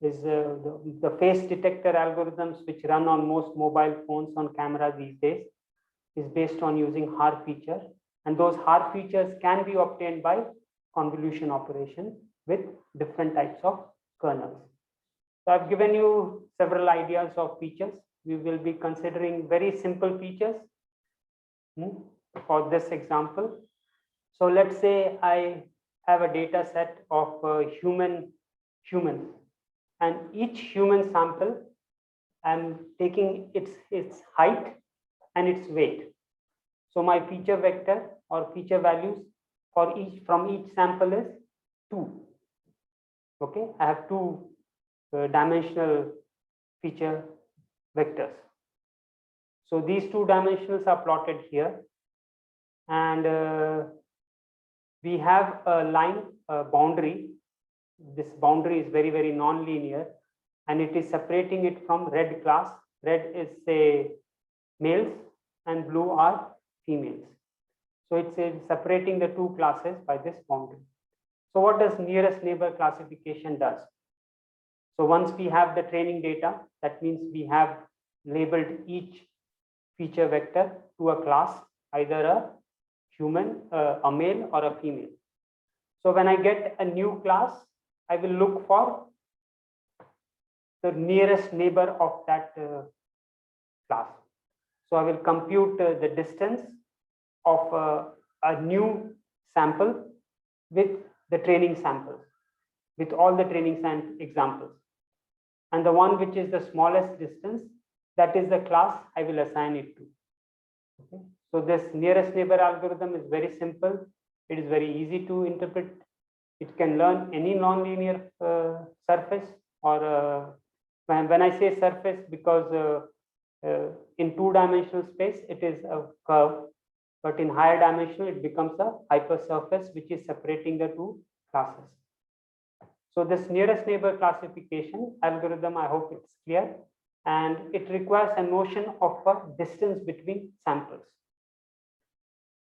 is the face detector algorithms which run on most mobile phones on camera these days is based on using HAR feature. And those HAR features can be obtained by convolution operation with different types of kernels. So I've given you several ideas of features. We will be considering very simple features for this example. So let's say I have a data set of humans, and each human sample, I'm taking its height and its weight. So my feature vector or feature values for from each sample is 2. Okay, I have 2 dimensional feature vectors. So these 2 dimensionals are plotted here, and we have a line, a boundary. This boundary is very, very non-linear, and it is separating it from red class. Red is say males and blue are females. So it's separating the 2 classes by this boundary. So what does nearest neighbor classification does? So once we have the training data, that means we have labeled each feature vector to a class, either a human, a male or a female. So when I get a new class, I will look for the nearest neighbor of that class. So I will compute the distance of a new sample with the training samples, with all the training examples. And the one which is the smallest distance, that is the class I will assign it to. Okay. So this nearest neighbor algorithm is very simple. It is very easy to interpret. It can learn any nonlinear surface, or when I say surface, because in 2-dimensional space it is a curve, but in higher dimensional it becomes a hypersurface which is separating the 2 classes. So this nearest neighbor classification algorithm, I hope it's clear, and it requires a notion of a distance between samples.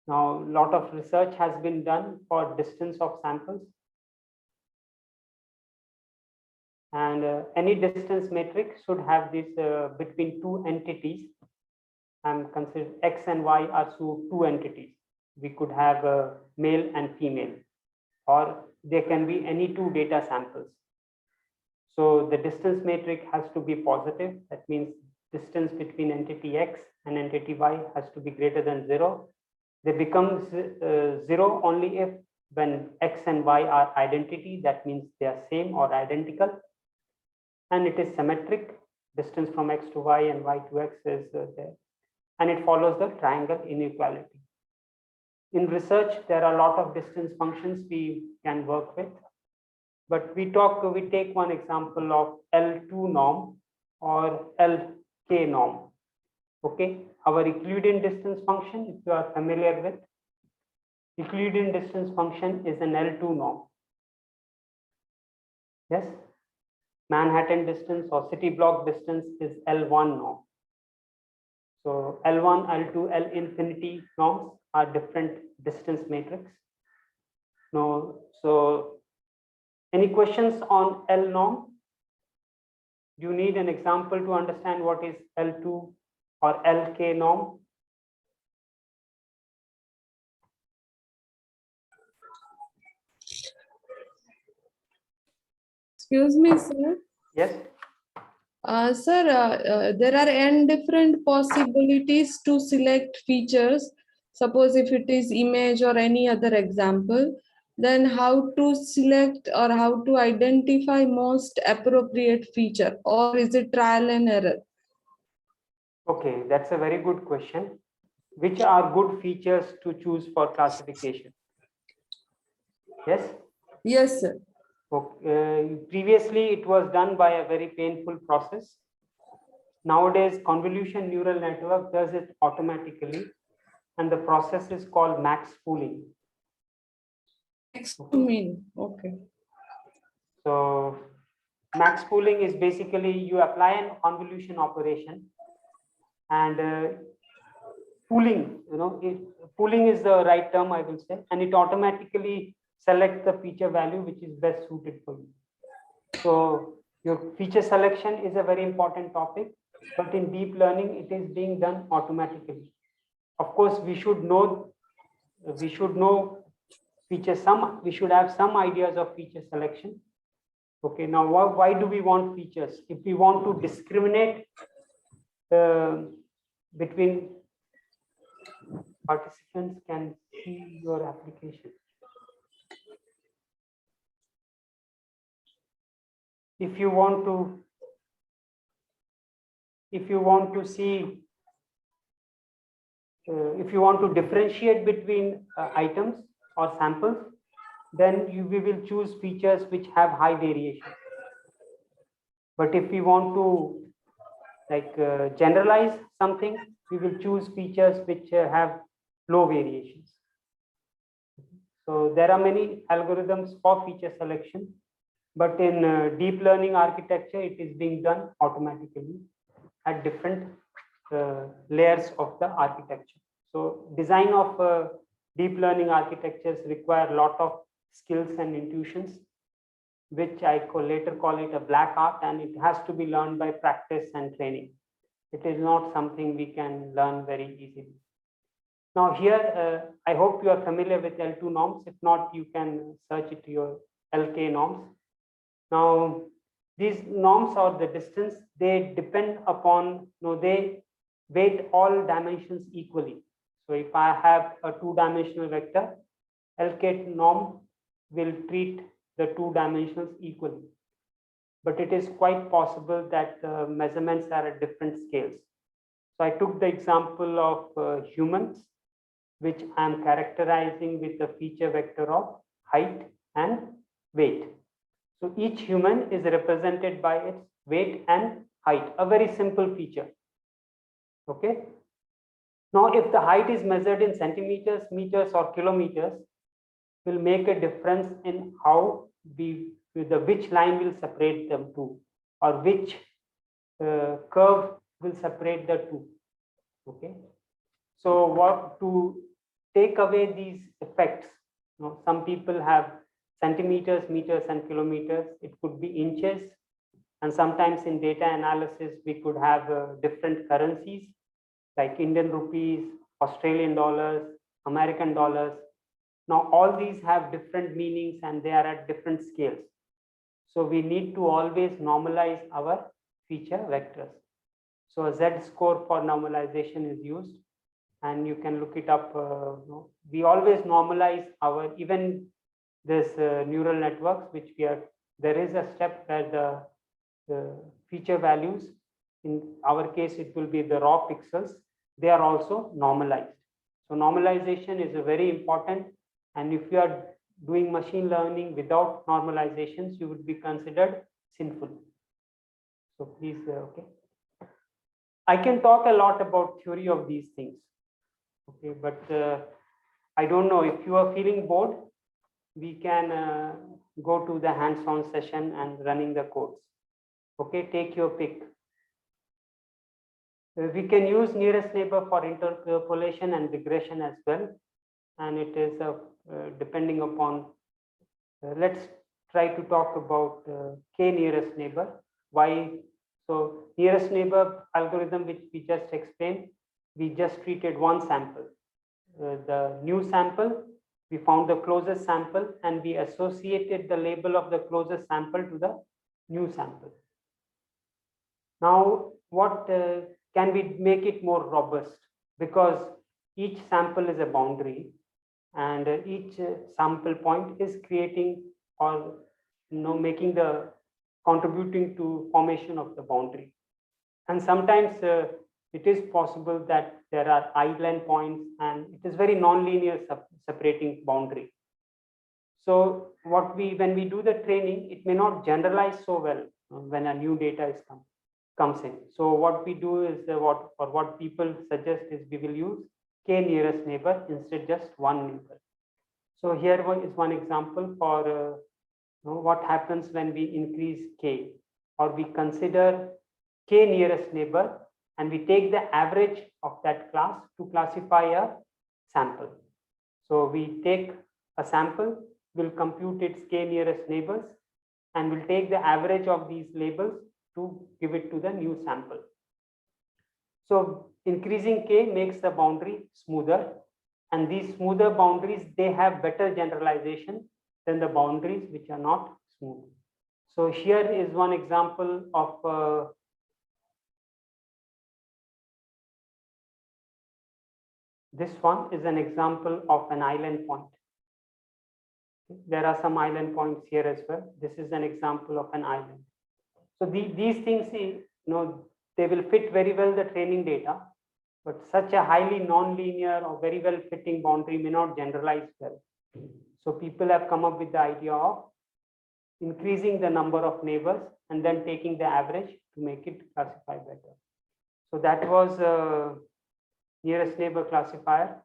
Now, a lot of research has been done for distance of samples, and any distance matrix should have this between 2 entities. I'm considered X and Y are 2 entities. We could have a male and female, or there can be any 2 data samples. So the distance matrix has to be positive. That means distance between entity X and entity Y has to be greater than 0. They become 0 only if when X and Y are identity. That means they are same or identical. And it is symmetric. Distance from X to Y and Y to X is there. And it follows the triangle inequality. In research, there are a lot of distance functions we can work with. But we take one example of L2 norm or LK norm. Okay, our Euclidean distance function, if you are familiar with, Euclidean distance function is an L2 norm. Yes, Manhattan distance or city block distance is L1 norm. So L1, L2, L infinity norms are different distance matrix. No, so any questions on L norm? Do you need an example to understand what is L2 or LK norm? Excuse me, sir. Yes. Sir, there are n different possibilities to select features. Suppose if it is image or any other example. then how to select or how to identify most appropriate feature, or is it trial and error? Okay, that's a very good question. Which are good features to choose for classification? Yes. Yes, sir. Okay. Previously, it was done by a very painful process. Nowadays, convolution neural network does it automatically, and the process is called max pooling. Next to mean, okay. So max pooling is basically you apply an convolution operation, and pooling, pooling is the right term, I will say, and it automatically selects the feature value which is best suited for you. So your feature selection is a very important topic, but in deep learning, it is being done automatically. Of course, we should know features, we should have some ideas of feature selection. Okay, now why do we want features? If we want to discriminate between participants can see your application. If you want to see, if you want to differentiate between items or samples, then we will choose features which have high variation. But if we want to generalize something, we will choose features which have low variations. So there are many algorithms for feature selection, but in deep learning architecture, it is being done automatically at different layers of the architecture. So design of deep learning architectures require a lot of skills and intuitions, which I later call it a black art, and it has to be learned by practice and training. It is not something we can learn very easily. Now here, I hope you are familiar with L2 norms. If not, you can search it to your LK norms. Now, these norms or the distance, they depend upon, they weight all dimensions equally. So if I have a two-dimensional vector, LK norm will treat the two dimensions equally. But it is quite possible that measurements are at different scales. So I took the example of humans, which I am characterizing with the feature vector of height and weight. So each human is represented by its weight and height, a very simple feature. Okay. Now, if the height is measured in centimeters, meters, or kilometers, will make a difference in how which line will separate them two, or which curve will separate the two. Okay. So what to take away these effects? Some people have centimeters, meters, and kilometers. It could be inches, and sometimes in data analysis we could have different currencies like Indian rupees, Australian dollars, American dollars. Now all these have different meanings and they are at different scales. So we need to always normalize our feature vectors. So a Z-score for normalization is used, and you can look it up. We always normalize our, even this neural networks, which there is a step where the feature values, in our case, it will be the raw pixels, they are also normalized. So normalization is a very important, and if you are doing machine learning without normalizations, you would be considered sinful. So please, okay. I can talk a lot about theory of these things. Okay, but I don't know if you are feeling bored, we can go to the hands-on session and running the codes. Okay, take your pick. We can use nearest neighbor for interpolation and regression as well, and it is depending upon. Let's try to talk about k nearest neighbor. Why? So nearest neighbor algorithm, which we just explained, we just treated one sample. The new sample, we found the closest sample, and we associated the label of the closest sample to the new sample. Now, what can we make it more robust? Because each sample is a boundary, and each sample point is creating or making the contributing to formation of the boundary. And sometimes it is possible that there are island points and it is very non-linear separating boundary. So when we do the training, it may not generalize so well when a new data comes in. So what we do is what people suggest is we will use k nearest neighbor instead just one neighbor. So here is one example for what happens when we increase k, or we consider k nearest neighbor and we take the average of that class to classify a sample. So we take a sample, we'll compute its k nearest neighbors, and we'll take the average of these labels to give it to the new sample. So increasing k makes the boundary smoother, and these smoother boundaries, they have better generalization than the boundaries which are not smooth. So here is one example of this one is an example of an island point. There are some island points here as well. This is an example of an island. So these things, they will fit very well the training data, but such a highly non-linear or very well fitting boundary may not generalize well. So people have come up with the idea of increasing the number of neighbors and then taking the average to make it classify better. So that was nearest neighbor classifier.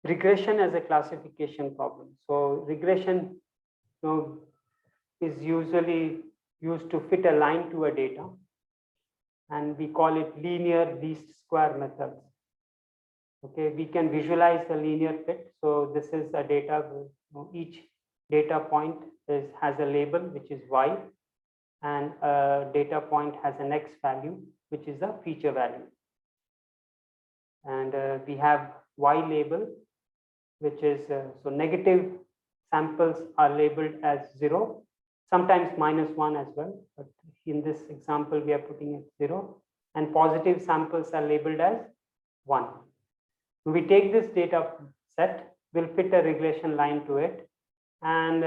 Regression as a classification problem. So regression is usually used to fit a line to a data, and we call it linear least square methods. Okay, we can visualize the linear fit. So this is a data, each data point has a label which is y, and a data point has an x value which is a feature value. And we have y label, which is so negative samples are labeled as 0, sometimes -1 as well, but in this example we are putting it 0, and positive samples are labeled as 1. We take this data set, we'll fit a regression line to it, and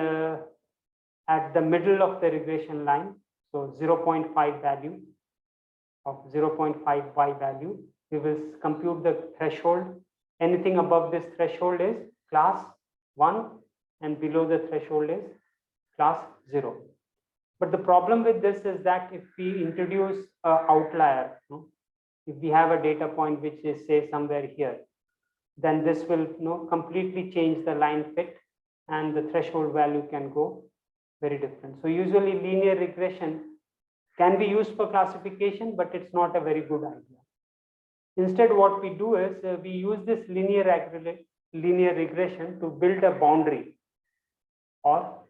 at the middle of the regression line, so 0.5 value of 0.5 y value, we will compute the threshold. Anything above this threshold is class 1, and below the threshold is class 0. But the problem with this is that if we introduce an outlier, if we have a data point which is say somewhere here, then this will completely change the line fit, and the threshold value can go very different. So usually linear regression can be used for classification, but it's not a very good idea. Instead, what we do is we use this linear regression to build a boundary or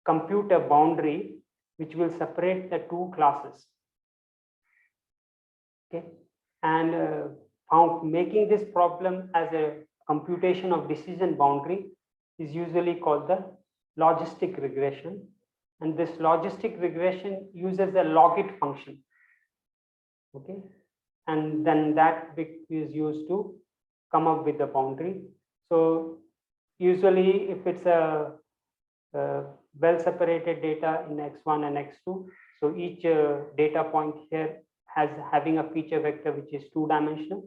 compute a boundary which will separate the two classes. Okay, and making this problem as a computation of decision boundary is usually called the logistic regression. And this logistic regression uses a logit function. Okay, and then that is used to come up with the boundary. So usually if it's a well separated data in x1 and x2, so each data point here having a feature vector which is 2-dimensional,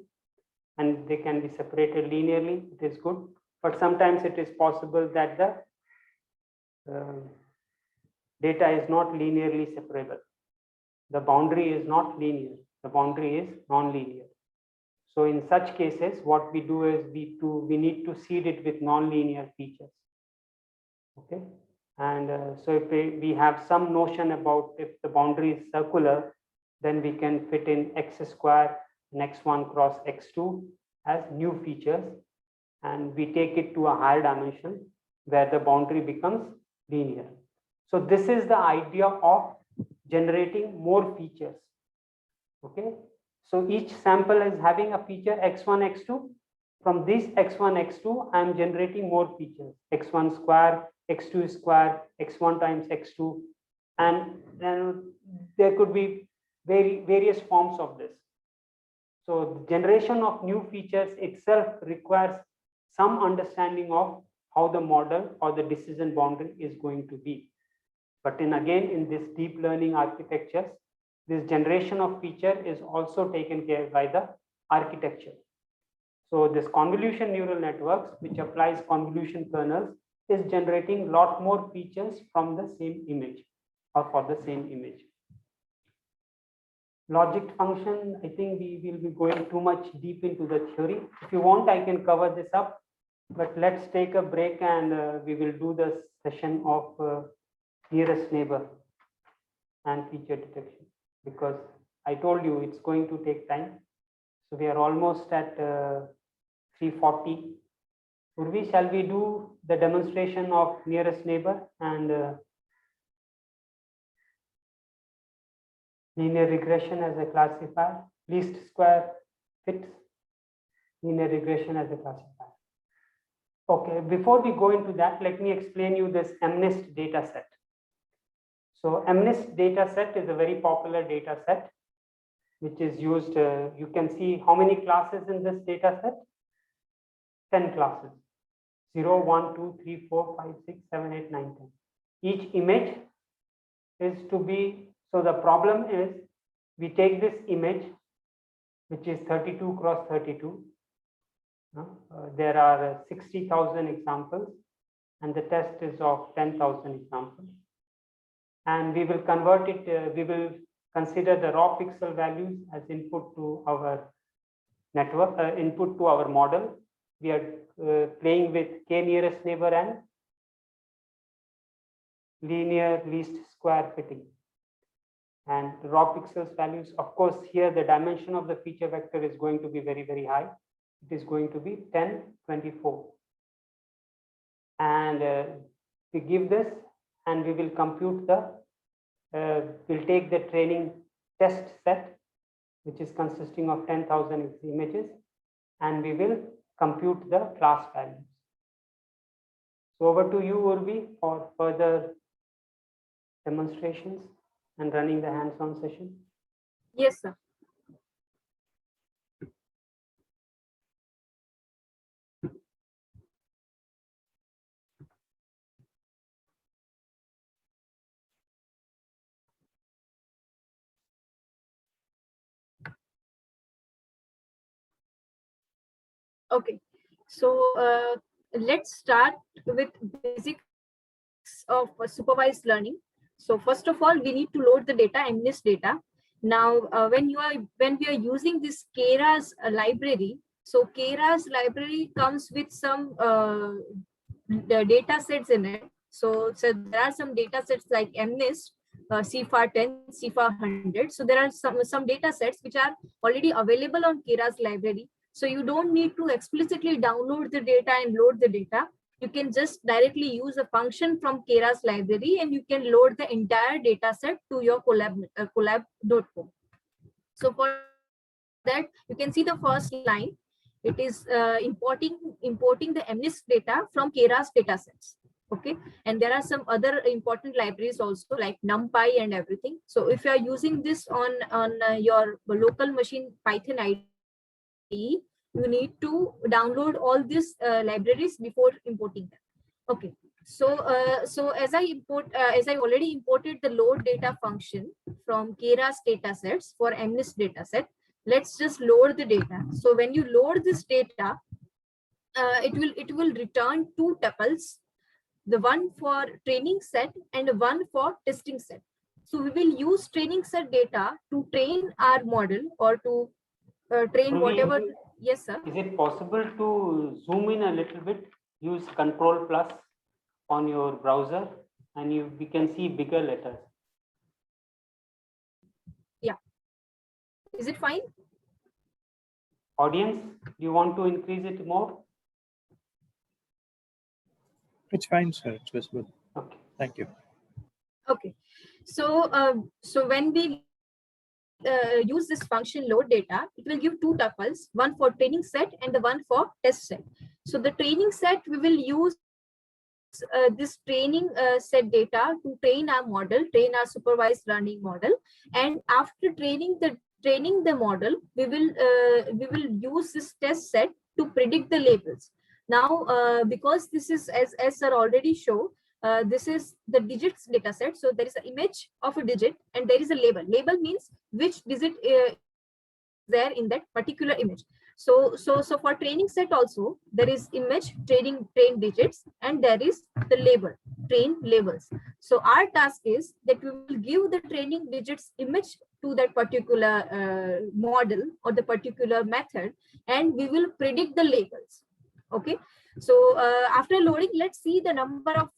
and they can be separated linearly, it is good. But sometimes it is possible that the data is not linearly separable. The boundary is not linear, the boundary is non-linear. So in such cases, what we do is we need to seed it with non-linear features. Okay, and so if we have some notion about if the boundary is circular, then we can fit in x square and x1 cross x2 as new features, and we take it to a higher dimension where the boundary becomes linear. So this is the idea of generating more features. Okay, so each sample is having a feature x1, x2. From this x1, x2, I am generating more features, x1 square, x2 square, x1 times x2, and then there could be various forms of this. So the generation of new features itself requires some understanding of how the model or the decision boundary is going to be. But again, in this deep learning architectures, this generation of feature is also taken care by the architecture. So this convolution neural networks, which applies convolution kernels, is generating a lot more features from the same image or for the same image. Logic function, I think we will be going too much deep into the theory. If you want, I can cover this up, but let's take a break and we will do the session of nearest neighbor and feature detection, because I told you it's going to take time. So we are almost at 3:40. Urvi, shall we do the demonstration of nearest neighbor and linear regression as a classifier, least square fits, linear regression as a classifier? Okay, before we go into that, let me explain you this MNIST data set. So MNIST data set is a very popular data set, which is used, you can see how many classes in this data set? 10 classes, 0, 1, 2, 3, 4, 5, 6, 7, 8, 9, 10. Each image is to be, so the problem is we take this image, which is 32 cross 32. There are 60,000 examples and the test is of 10,000 examples. And we will convert it, we will consider the raw pixel values as input to our network, input to our model. We are playing with k nearest neighbor and linear least square fitting. And raw pixels values, of course, here the dimension of the feature vector is going to be very, very high. It is going to be 10, 24. And we give this and we will compute the, we'll take the training test set, which is consisting of 10,000 images, and we will compute the class values. So over to you, Urvi, for further demonstrations and running the hands-on session. Yes, sir. Okay, so let's start with basics of supervised learning. So first of all, we need to load the data, MNIST data. Now, when we are using this Keras library, so Keras library comes with some the data sets in it. So there are some data sets like MNIST, CFAR 10, CFAR 100. So there are some data sets which are already available on Keras library. So you don't need to explicitly download the data and load the data. You can just directly use a function from Keras library and you can load the entire data set to your Colab.co. So for that, you can see the first line. It is importing the MNIST data from Keras data sets. Okay, and there are some other important libraries also like NumPy and everything. So if you are using this on your local machine Python IDE, you need to download all these libraries before importing them. Okay, so as I already imported the load data function from Keras datasets for MNIST dataset, let's just load the data. So when you load this data, it will return two tuples, the one for training set and one for testing set. So we will use training set data to train our model or to train whatever. Yes, sir. Is it possible to zoom in a little bit? Use Control+ on your browser and we can see bigger letters. Yeah. Is it fine? Audience, do you want to increase it more? It's fine, sir. It's visible. Okay. Thank you. Okay. So so when we use this function load data, it will give two tuples, one for training set and the one for test set. So the training set, we will use this training set data to train our model, train our supervised learning model. And after training the training the model, we will use this test set to predict the labels. Now, because this is, as sir already showed, this is the digits data set. So there is an image of a digit and there is a label. Label means which digit there in that particular image. So for training set also, there is image train digits and there is the label, train labels. So our task is that we will give the training digits image to that particular model or the particular method, and we will predict the labels. Okay. So after loading, let's see the number of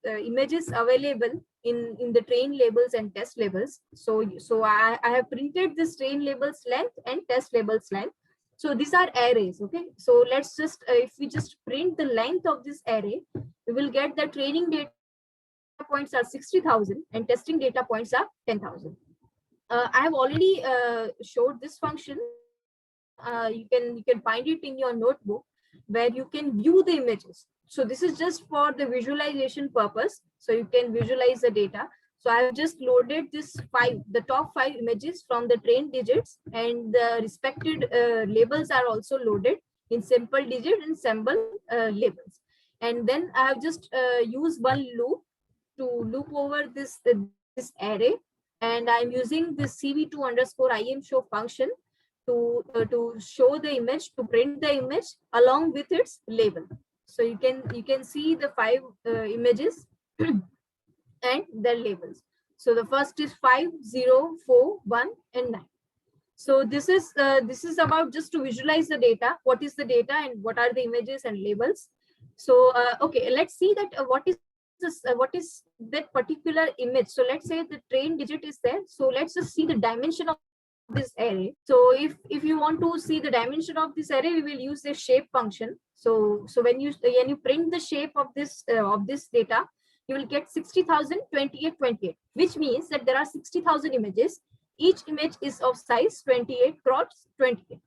images available in the train labels and test labels. So I have printed this train labels length and test labels length. So these are arrays. Okay. So let's just, if we just print the length of this array, we will get the training data points are 60,000 and testing data points are 10,000. I have already showed this function. You can find it in your notebook where you can view the images. So this is just for the visualization purpose. So you can visualize the data. So I have just loaded the top 5 images from the train digits, and the respected labels are also loaded in simple digit and symbol labels. And then I have just used one loop to loop over this array, and I'm using this cv2_im_show function to show the image, to print the image along with its label. So you can see the 5 images and their labels. So the first is 5, 0, 4, 1, and 9. So this is about just to visualize the data. What is the data and what are the images and labels? So okay, let's see that what is this, what is that particular image. So let's say the train digit is there. So let's just see the dimension of this array. So if you want to see the dimension of this array, we will use the shape function. So when you print the shape of this data, you will get 60,000, 28, 28, which means that there are 60,000 images. Each image is of size 28 cross 28.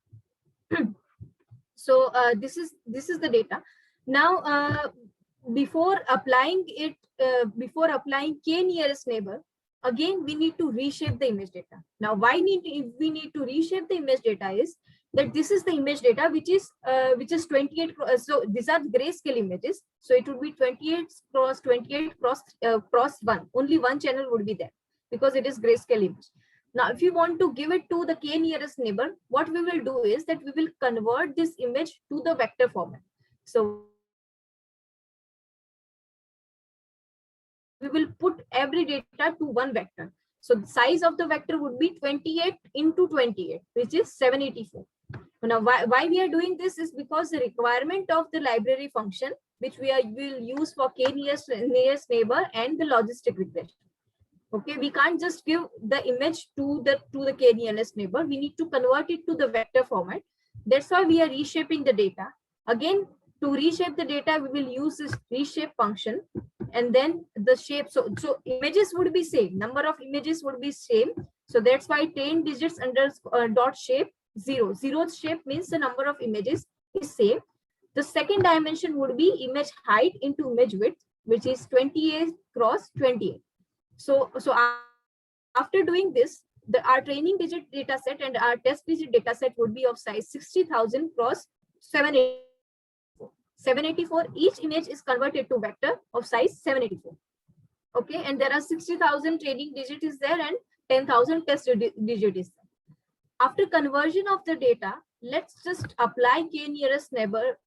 So this is the data. Now before applying k nearest neighbor, again we need to reshape the image data. Now why we need to reshape the image data is that this is the image data which is 28. So these are grayscale images. So it would be 28 cross 28 cross 1. Only one channel would be there because it is grayscale image. Now, if you want to give it to the k nearest neighbor, what we will do is that we will convert this image to the vector format. So we will put every data to one vector. So the size of the vector would be 28 into 28, which is 784. Now, why we are doing this is because the requirement of the library function, which will use for k nearest neighbor and the logistic regression. Okay, we can't just give the image to the k nearest neighbor. We need to convert it to the vector format. That's why we are reshaping the data. Again, to reshape the data, we will use this reshape function, and then the shape. So images would be same. Number of images would be same. So that's why 10 digits dot shape 0. Zeroth shape means the number of images is same. The second dimension would be image height into image width, which is 28 cross 28. So after doing this, our training digit data set and our test digit data set would be of size 60,000 cross 784. Each image is converted to vector of size 784. Okay, and there are 60,000 training digit is there and 10,000 test digit is there. After conversion of the data, let's just apply k nearest neighbor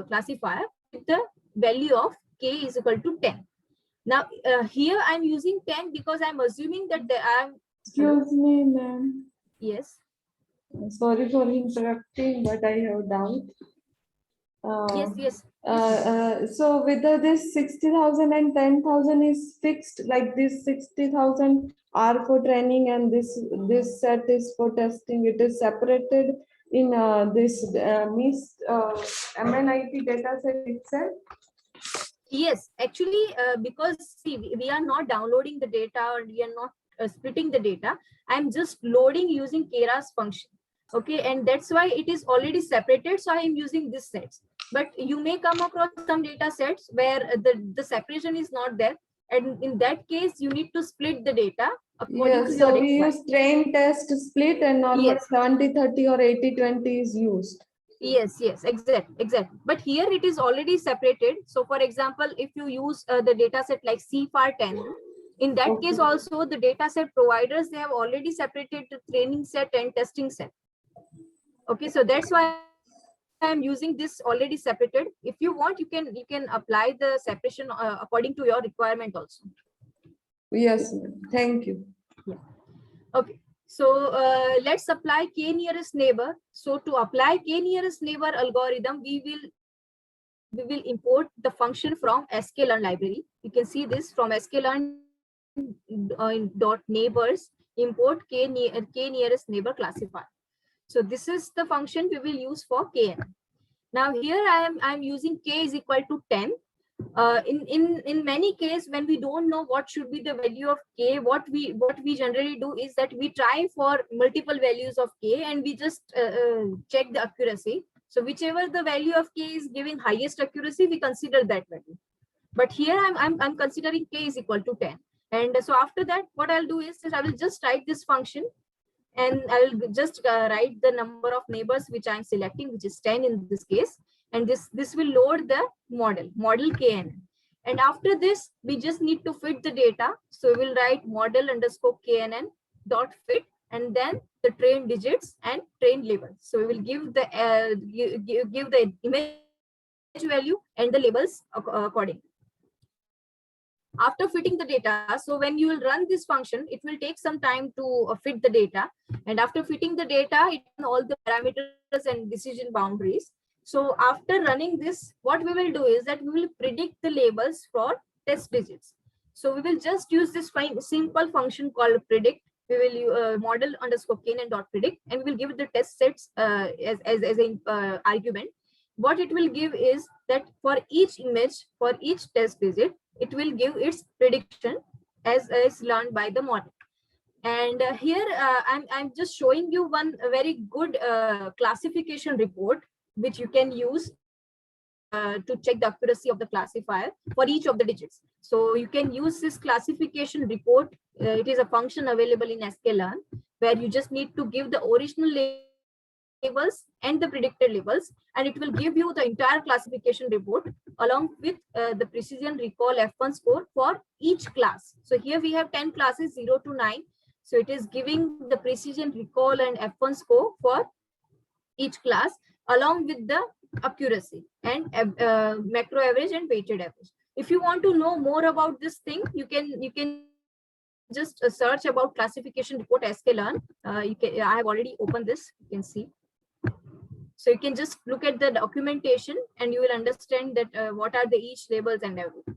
classifier with the value of k is equal to 10. Now here I'm using 10 because I'm assuming that Excuse me, ma'am. Yes. Sorry for interrupting, but I have a doubt. Yes. So whether this 60,000 and 10,000 is fixed, like this 60,000 are for training and this set is for testing, it is separated in this MNIT data set itself? Yes, actually, because see, we are not downloading the data or we are not splitting the data. I'm just loading using Keras function. Okay, and that's why it is already separated. So I am using this sets. But you may come across some data sets where the separation is not there. And in that case, you need to split the data according Yes, to so your we use requirement. train test split and normally Yes. 70-30 or 80-20 is used. Yes, exact. But here it is already separated. So for example, if you use the data set like CFAR10, in that case Okay. also the data set providers, they have already separated the training set and testing set. Okay, so that's why I'm using this already separated. If you want, you can apply the separation according to your requirement also. Yes, ma'am. Thank you. Okay, so let's apply k nearest neighbor. So to apply k nearest neighbor algorithm, we will import the function from sklearn library. You can see this from sklearn dot neighbors import k nearest neighbor classifier. So this is the function we will use for kn. Now here I'm using k is equal to 10. In many cases, when we don't know what should be the value of k, what we generally do is that we try for multiple values of k and we just check the accuracy. So whichever the value of k is giving highest accuracy, we consider that value. But here I'm considering k is equal to 10. And so after that, what I'll do is I will just write this function, and I'll just write the number of neighbors which I'm selecting, which is 10 in this case. And this will load the model KNN. And after this, we just need to fit the data. So we'll write model underscore KNN dot fit, and then the train digits and train labels. So we will give the give the image value and the labels accordingly. After fitting the data, so when you will run this function, it will take some time to fit the data. And after fitting the data, it all the parameters and decision boundaries. So after running this, what we will do is that we will predict the labels for test digits. So we will just use this simple function called predict. We will model underscore KNN dot predict, and we will give it the test sets as an argument. What it will give is that for each image, for each test digit, it will give its prediction as learned by the model. And here I'm just showing you one very good classification report, which you can use to check the accuracy of the classifier for each of the digits. So you can use this classification report. It is a function available in sklearn, where you just need to give the original labels and the predicted labels, and it will give you the entire classification report along with the precision recall F1 score for each class. So here we have 10 classes 0 to 9. So it is giving the precision recall and F1 score for each class along with the accuracy and macro average and weighted average. If you want to know more about this thing, you can just search about classification report sklearn. I have already opened this. You can see. So you can just look at the documentation and you will understand that what are the each labels and everything.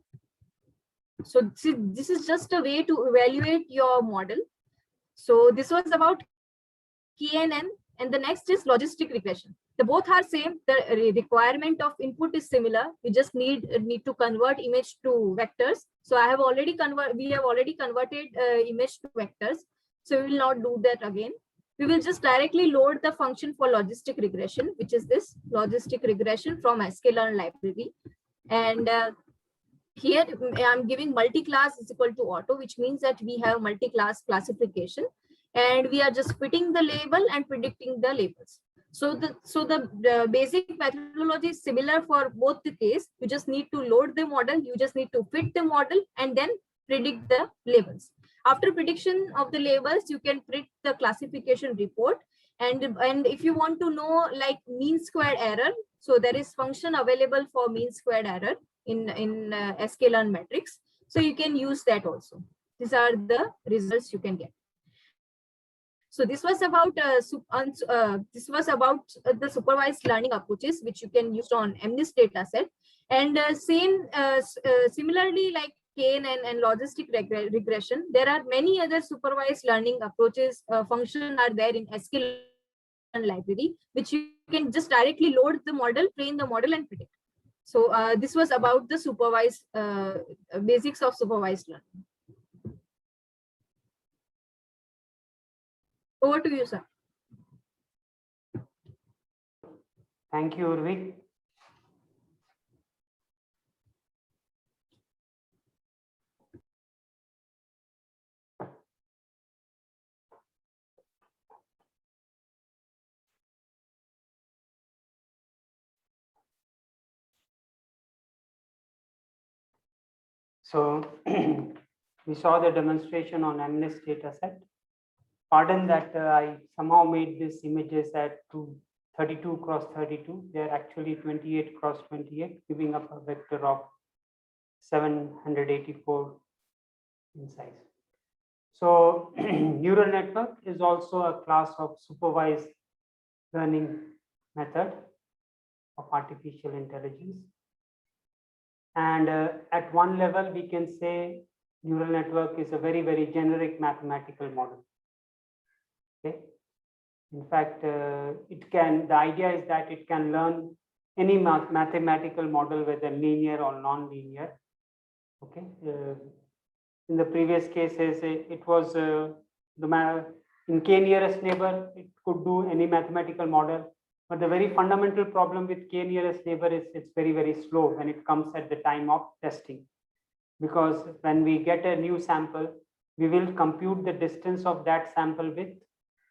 So this is just a way to evaluate your model. So this was about KNN, and the next is logistic regression. The both are same. The requirement of input is similar. You just need to convert image to vectors. So we have already converted image to vectors. So we will not do that again. We will just directly load the function for logistic regression, which is this logistic regression from sklearn library. And here I'm giving multi-class is equal to auto, which means that we have multi-class classification, and we are just fitting the label and predicting the labels. So the basic methodology is similar for both the case. You just need to load the model, you just need to fit the model, and then predict the labels. After prediction of the labels, you can print the classification report. And if you want to know like mean squared error, so there is function available for mean squared error in sklearn metrics. So you can use that also. These are the results you can get. So this was about the supervised learning approaches, which you can use on MNIST dataset. And similarly, like KNN and logistic regression, there are many other supervised learning approaches. Function are there in sklearn library, which you can just directly load the model, train the model, and predict. So this was about the supervised basics of supervised learning. Over to you, sir. Thank you, Urvi. So we saw the demonstration on MNIST dataset. Pardon that I somehow made these images at 32 cross 32. They're actually 28 cross 28, giving up a vector of 784 in size. So neural network is also a class of supervised learning method of artificial intelligence. And at one level, we can say neural network is a very, very generic mathematical model. Okay. In fact, the idea is that it can learn any mathematical model, whether linear or non-linear. Okay. In the previous cases, it was in k nearest neighbor, it could do any mathematical model. But the very fundamental problem with k nearest neighbor is it's very, very slow when it comes at the time of testing. Because when we get a new sample, we will compute the distance of that sample with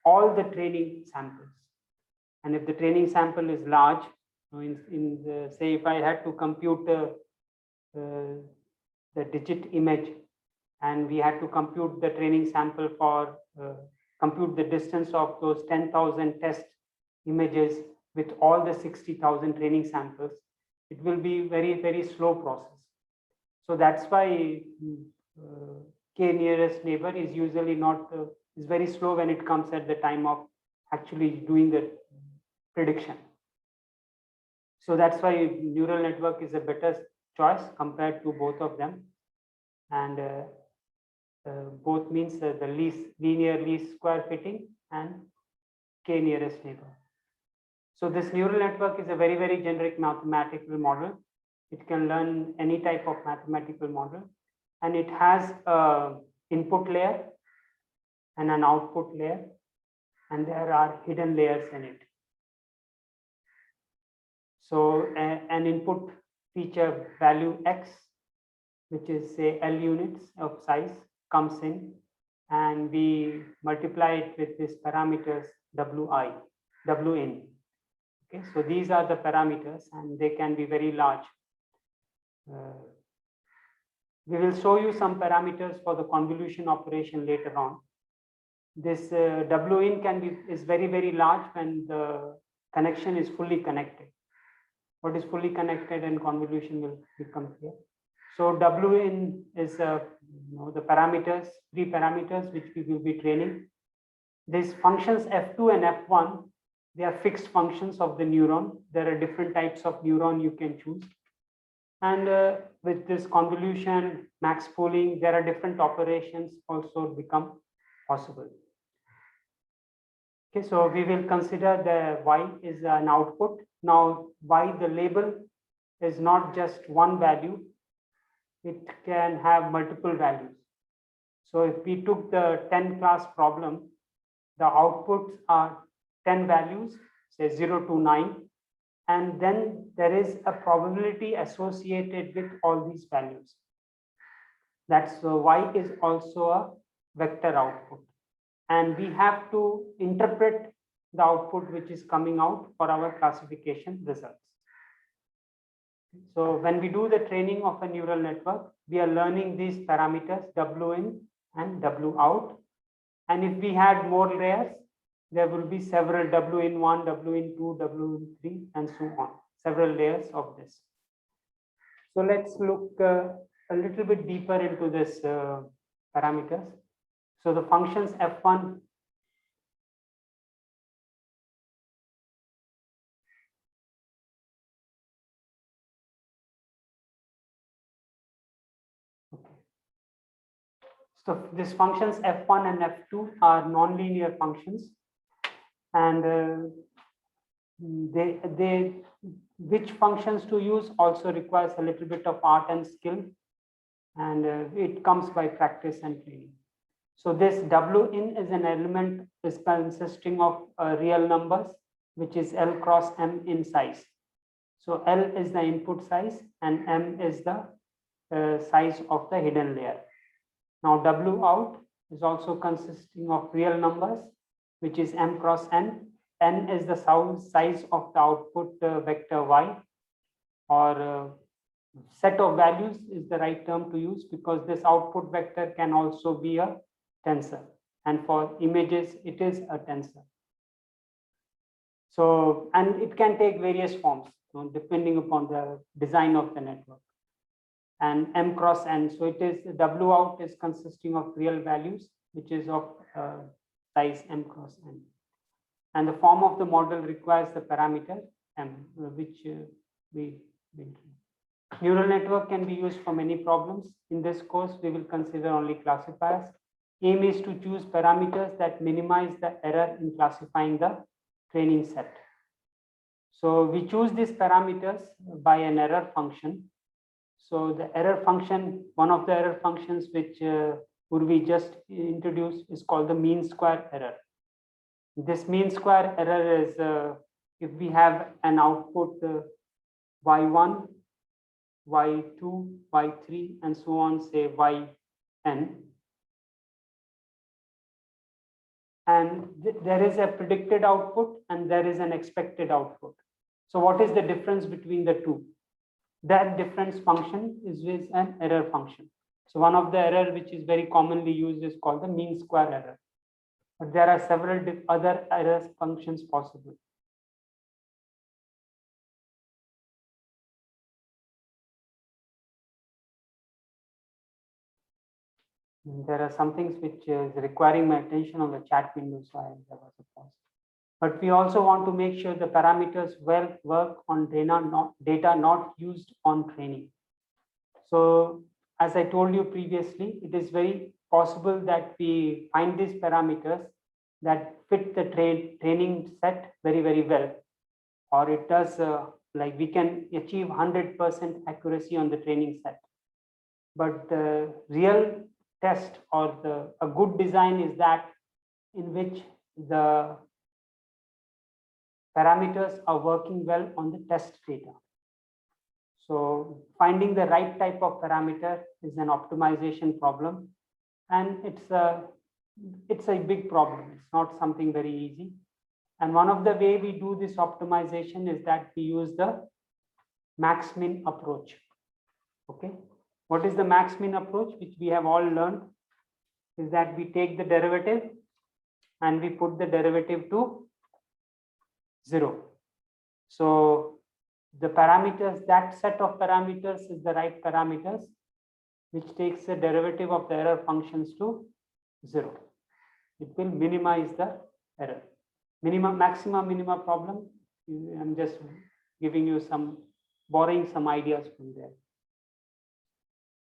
all the training samples. And if the training sample is large, say if I had to compute the digit image, and we had to compute the training sample for compute the distance of those 10,000 test images with all the 60,000 training samples, it will be very, very slow process. So that's why k nearest neighbor is usually not, is very slow when it comes at the time of actually doing the prediction. So that's why neural network is a better choice compared to both of them. And both means the linear least square fitting and k nearest neighbor. So this neural network is a very, very generic mathematical model. It can learn any type of mathematical model, and it has an input layer and an output layer, and there are hidden layers in it. So an input feature value X, which is say L units of size, comes in, and we multiply it with these parameters Wn. Okay, so these are the parameters, and they can be very large. We will show you some parameters for the convolution operation later on. This Win is very, very large when the connection is fully connected. What is fully connected and convolution will become clear. So Win is the parameters, 3 parameters which we will be training. These functions F2 and F1, they are fixed functions of the neuron. There are different types of neuron you can choose. And with this convolution, max pooling, there are different operations also become possible. Okay, so we will consider the Y is an output. Now, Y, the label is not just one value. It can have multiple values. So if we took the 10 class problem, the outputs are 10 values, say 0 to 9. And then there is a probability associated with all these values. That's Y is also a vector output. And we have to interpret the output which is coming out for our classification results. So when we do the training of a neural network, we are learning these parameters Win and Wout. And if we had more layers, there will be several Win1, Win2, Win3, and so on, several layers of this. So let's look a little bit deeper into this parameters. So the functions F1, so these functions F1 and F2 are nonlinear functions, and which functions to use also requires a little bit of art and skill, and it comes by practice and training. So this Win is an element is consisting of real numbers, which is L cross M in size. So L is the input size and M is the size of the hidden layer. Now Wout is also consisting of real numbers, which is M cross N. N is the size of the output vector Y, or set of values is the right term to use, because this output vector can also be a tensor, and for images it is a tensor. So, and it can take various forms, depending upon the design of the network. And m cross n, so it is W out is consisting of real values, which is of size m cross n. And the form of the model requires the parameter m, which we will. Neural network can be used for many problems. In this course, we will consider only classifiers. Aim is to choose parameters that minimize the error in classifying the training set. So we choose these parameters by an error function. So the error function, one of the error functions which Urvi just introduced is called the mean square error. This mean square error is if we have an output y1, y2, y3, and so on, say yn. And there is a predicted output and there is an expected output. So what is the difference between the two? That difference function is with an error function. So one of the error which is very commonly used is called the mean square error. But there are several other error functions possible. There are some things which is requiring my attention on the chat window, so there was a pause. But we also want to make sure the parameters work on data not used on training. So as I told you previously, it is very possible that we find these parameters that fit the training set very, very well. Or it does, like we can achieve 100% accuracy on the training set. But the real test or a good design is that in which the parameters are working well on the test data. So finding the right type of parameter is an optimization problem, and it's a big problem. It's not something very easy. And one of the way we do this optimization is that we use the max-min approach. Okay, what is the max-min approach, which we have all learned, is that we take the derivative and we put the derivative to 0. So the parameters, that set of parameters is the right parameters, which takes the derivative of the error functions to 0. It will minimize the error. Maxima, minima problem. I'm just giving you borrowing some ideas from there.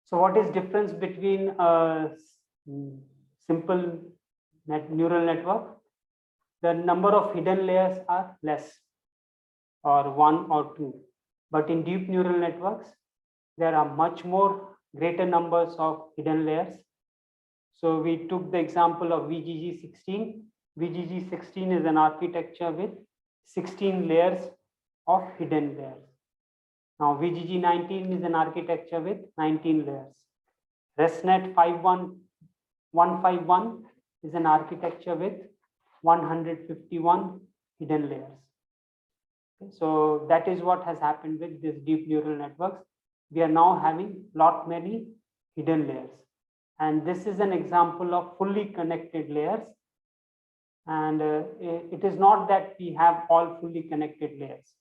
So what is difference between a simple neural network? The number of hidden layers are less, or 1 or 2. But in deep neural networks, there are much more greater numbers of hidden layers. So we took the example of VGG16. VGG16 is an architecture with 16 layers of hidden layers. Now VGG19 is an architecture with 19 layers. ResNet 151 is an architecture with 151 hidden layers. Okay, so that is what has happened with this deep neural networks. We are now having many hidden layers. And this is an example of fully connected layers. And it is not that we have all fully connected layers.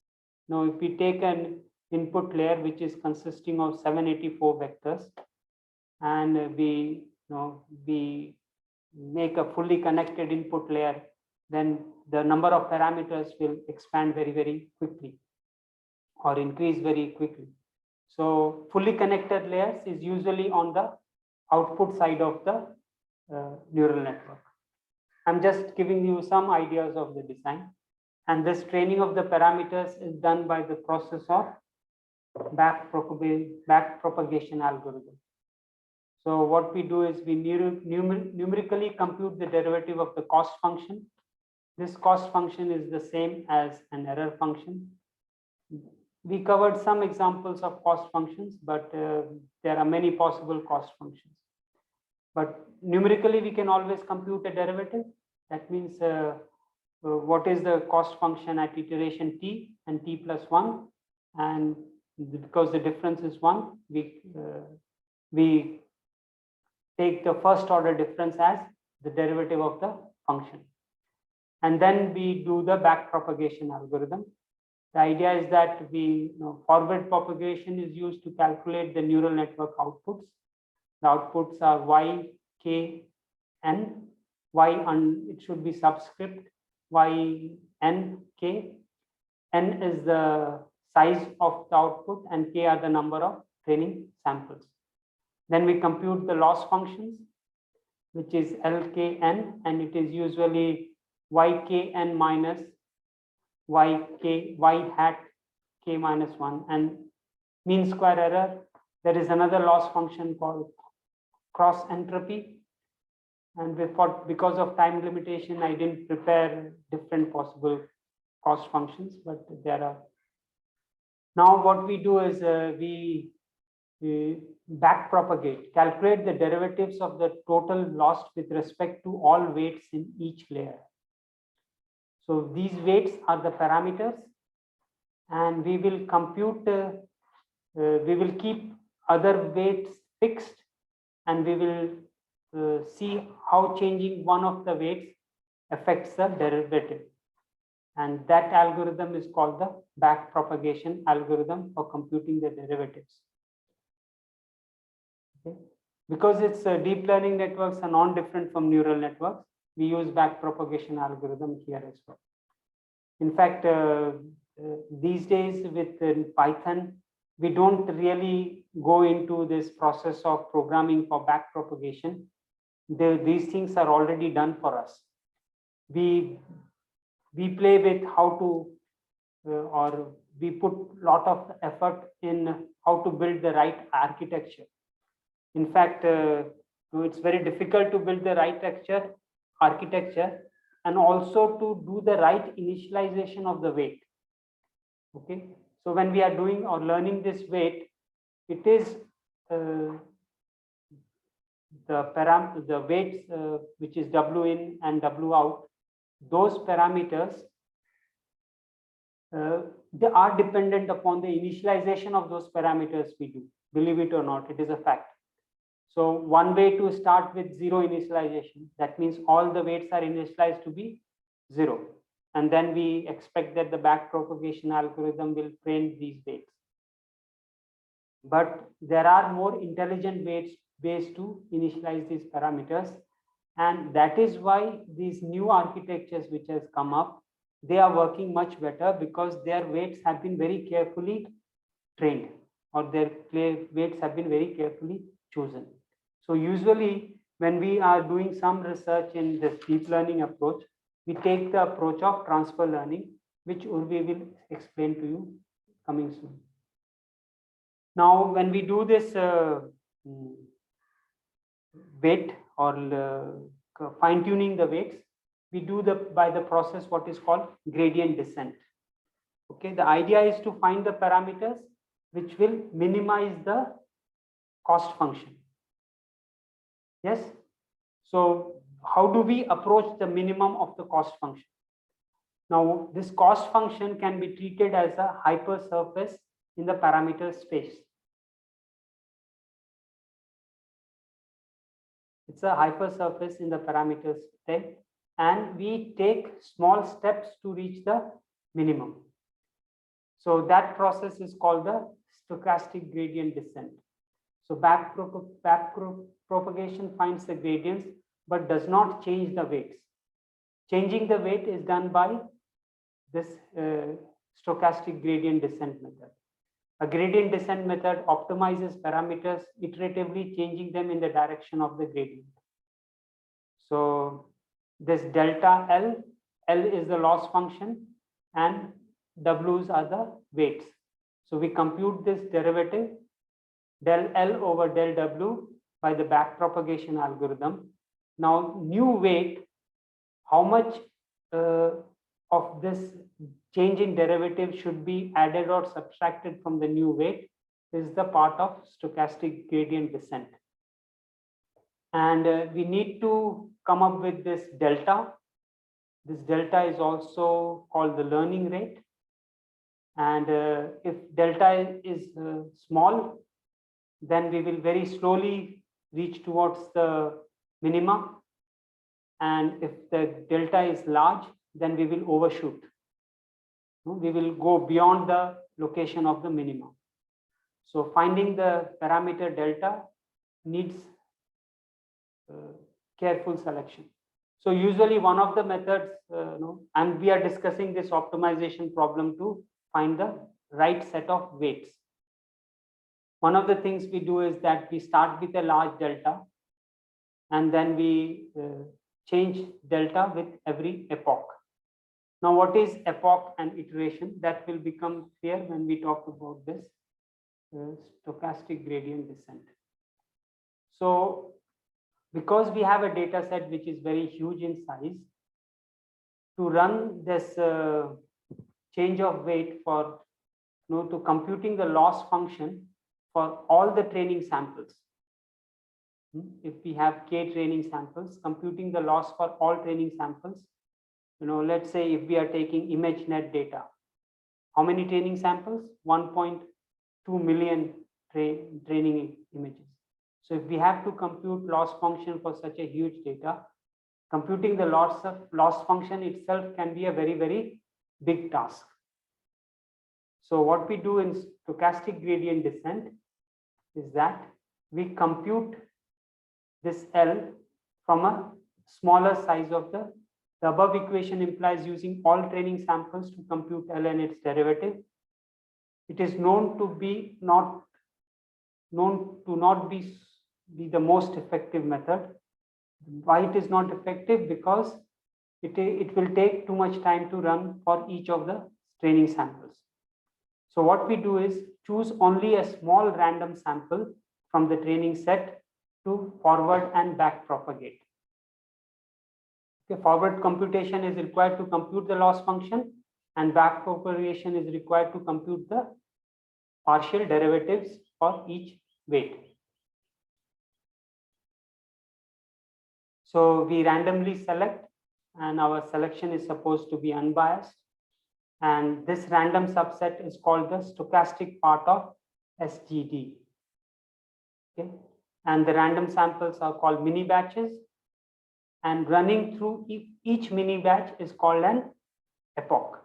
Now, if we take an input layer, which is consisting of 784 vectors, and we make a fully connected input layer, then the number of parameters will expand very, very quickly or increase very quickly. So fully connected layers is usually on the output side of the neural network. I'm just giving you some ideas of the design. And this training of the parameters is done by the process of backpropagation algorithm. So what we do is we numerically compute the derivative of the cost function. This cost function is the same as an error function. We covered some examples of cost functions, but there are many possible cost functions. But numerically, we can always compute a derivative. That means what is the cost function at iteration t and t plus 1, and because the difference is 1, we take the first order difference as the derivative of the function. And then we do the back propagation algorithm. The idea is that forward propagation is used to calculate the neural network outputs. The outputs are y, k, n. It should be subscript y, n, k. N is the size of the output and k are the number of training samples. Then we compute the loss functions, which is LKN, and it is usually YKN minus y hat k minus 1, and mean square error. There is another loss function called cross entropy, and because of time limitation, I didn't prepare different possible cost functions, but there are. Now what we do is we back propagate, calculate the derivatives of the total lost with respect to all weights in each layer. So these weights are the parameters, and we will compute, we will keep other weights fixed, and we will see how changing one of the weights affects the derivative. And that algorithm is called the back propagation algorithm for computing the derivatives. Okay. Because it's deep learning networks are non-different from neural networks, we use back propagation algorithm here as well. In fact, these days with Python, we don't really go into this process of programming for back propagation. These things are already done for us. We play with how to, or we put a lot of effort in how to build the right architecture. In fact, it's very difficult to build the right architecture and also to do the right initialization of the weight. Okay, so when we are doing or learning this weight, it is the weights which is W in and W out. Those parameters they are dependent upon the initialization of those parameters we do. Believe it or not, it is a fact. So one way to start with 0 initialization, that means all the weights are initialized to be 0. And then we expect that the back propagation algorithm will train these weights. But there are more intelligent ways to initialize these parameters. And that is why these new architectures which has come up, they are working much better because their weights have been very carefully trained, or their weights have been very carefully chosen. So usually when we are doing some research in this deep learning approach, we take the approach of transfer learning, which Urvi will explain to you coming soon. Now, when we do this weight or fine-tuning the weights, we do by the process what is called gradient descent. Okay, the idea is to find the parameters which will minimize the cost function. Yes. So how do we approach the minimum of the cost function? Now, this cost function can be treated as a hypersurface in the parameter space. It's a hypersurface in the parameter space, and we take small steps to reach the minimum. So that process is called the stochastic gradient descent. So back propagation finds the gradients but does not change the weights. Changing the weight is done by this stochastic gradient descent method. A gradient descent method optimizes parameters iteratively, changing them in the direction of the gradient. So this delta L is the loss function and W's are the weights. So we compute this derivative del L over del W by the back propagation algorithm. Now, new weight, how much of this change in derivative should be added or subtracted from the new weight is the part of stochastic gradient descent. And we need to come up with this delta. This delta is also called the learning rate. And if delta is small, then we will very slowly reach towards the minima. And if the delta is large, then we will overshoot. We will go beyond the location of the minima. So finding the parameter delta needs careful selection. So usually one of the methods, and we are discussing this optimization problem to find the right set of weights. One of the things we do is that we start with a large delta, and then we change delta with every epoch. Now, what is epoch and iteration? That will become clear when we talk about this stochastic gradient descent. So because we have a data set which is very huge in size, to run this change of weight for to computing the loss function for all the training samples. If we have k training samples, computing the loss for all training samples, let's say if we are taking ImageNet data, how many training samples? 1.2 million training images. So if we have to compute loss function for such a huge data, computing the loss function itself can be a very, very big task. So what we do in stochastic gradient descent is that we compute this L from a smaller size of the above equation implies using all training samples to compute L and its derivative. It is known to not be the most effective method. Why it is not effective? Because it will take too much time to run for each of the training samples. So what we do is choose only a small random sample from the training set to forward and back propagate. Okay, forward computation is required to compute the loss function, and back propagation is required to compute the partial derivatives for each weight. So we randomly select, and our selection is supposed to be unbiased. And this random subset is called the stochastic part of SGD. Okay. And the random samples are called mini batches. And running through each mini batch is called an epoch.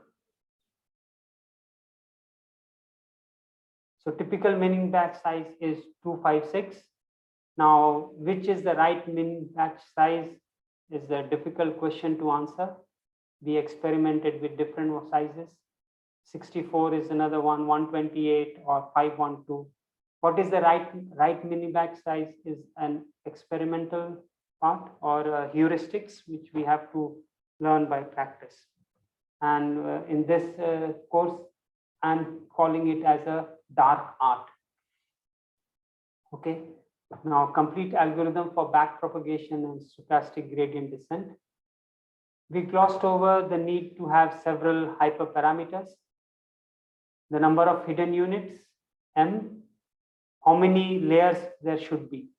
So typical mini batch size is 256. Now, which is the right mini batch size is a difficult question to answer. We experimented with different sizes. 64 is another one, 128 or 512. What is the right mini batch size is an experimental part or heuristics, which we have to learn by practice. And in this course, I'm calling it as a dark art. Okay. Now, complete algorithm for back propagation and stochastic gradient descent. We glossed over the need to have several hyperparameters, the number of hidden units, M, how many layers there should be.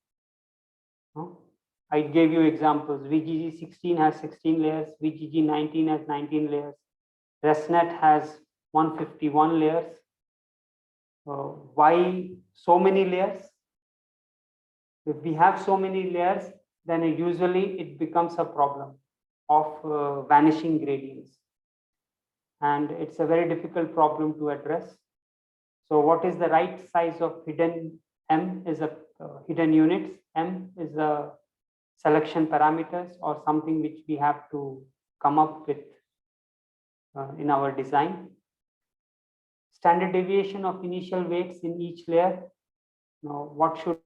I gave you examples. VGG 16 has 16 layers, VGG 19 has 19 layers, ResNet has 151 layers. Why so many layers? If we have so many layers, then usually it becomes a problem of vanishing gradients. And it's a very difficult problem to address. So what is the right size of hidden? M is a hidden units. M is a selection parameters or something which we have to come up with in our design. Standard deviation of initial weights in each layer. Now, what should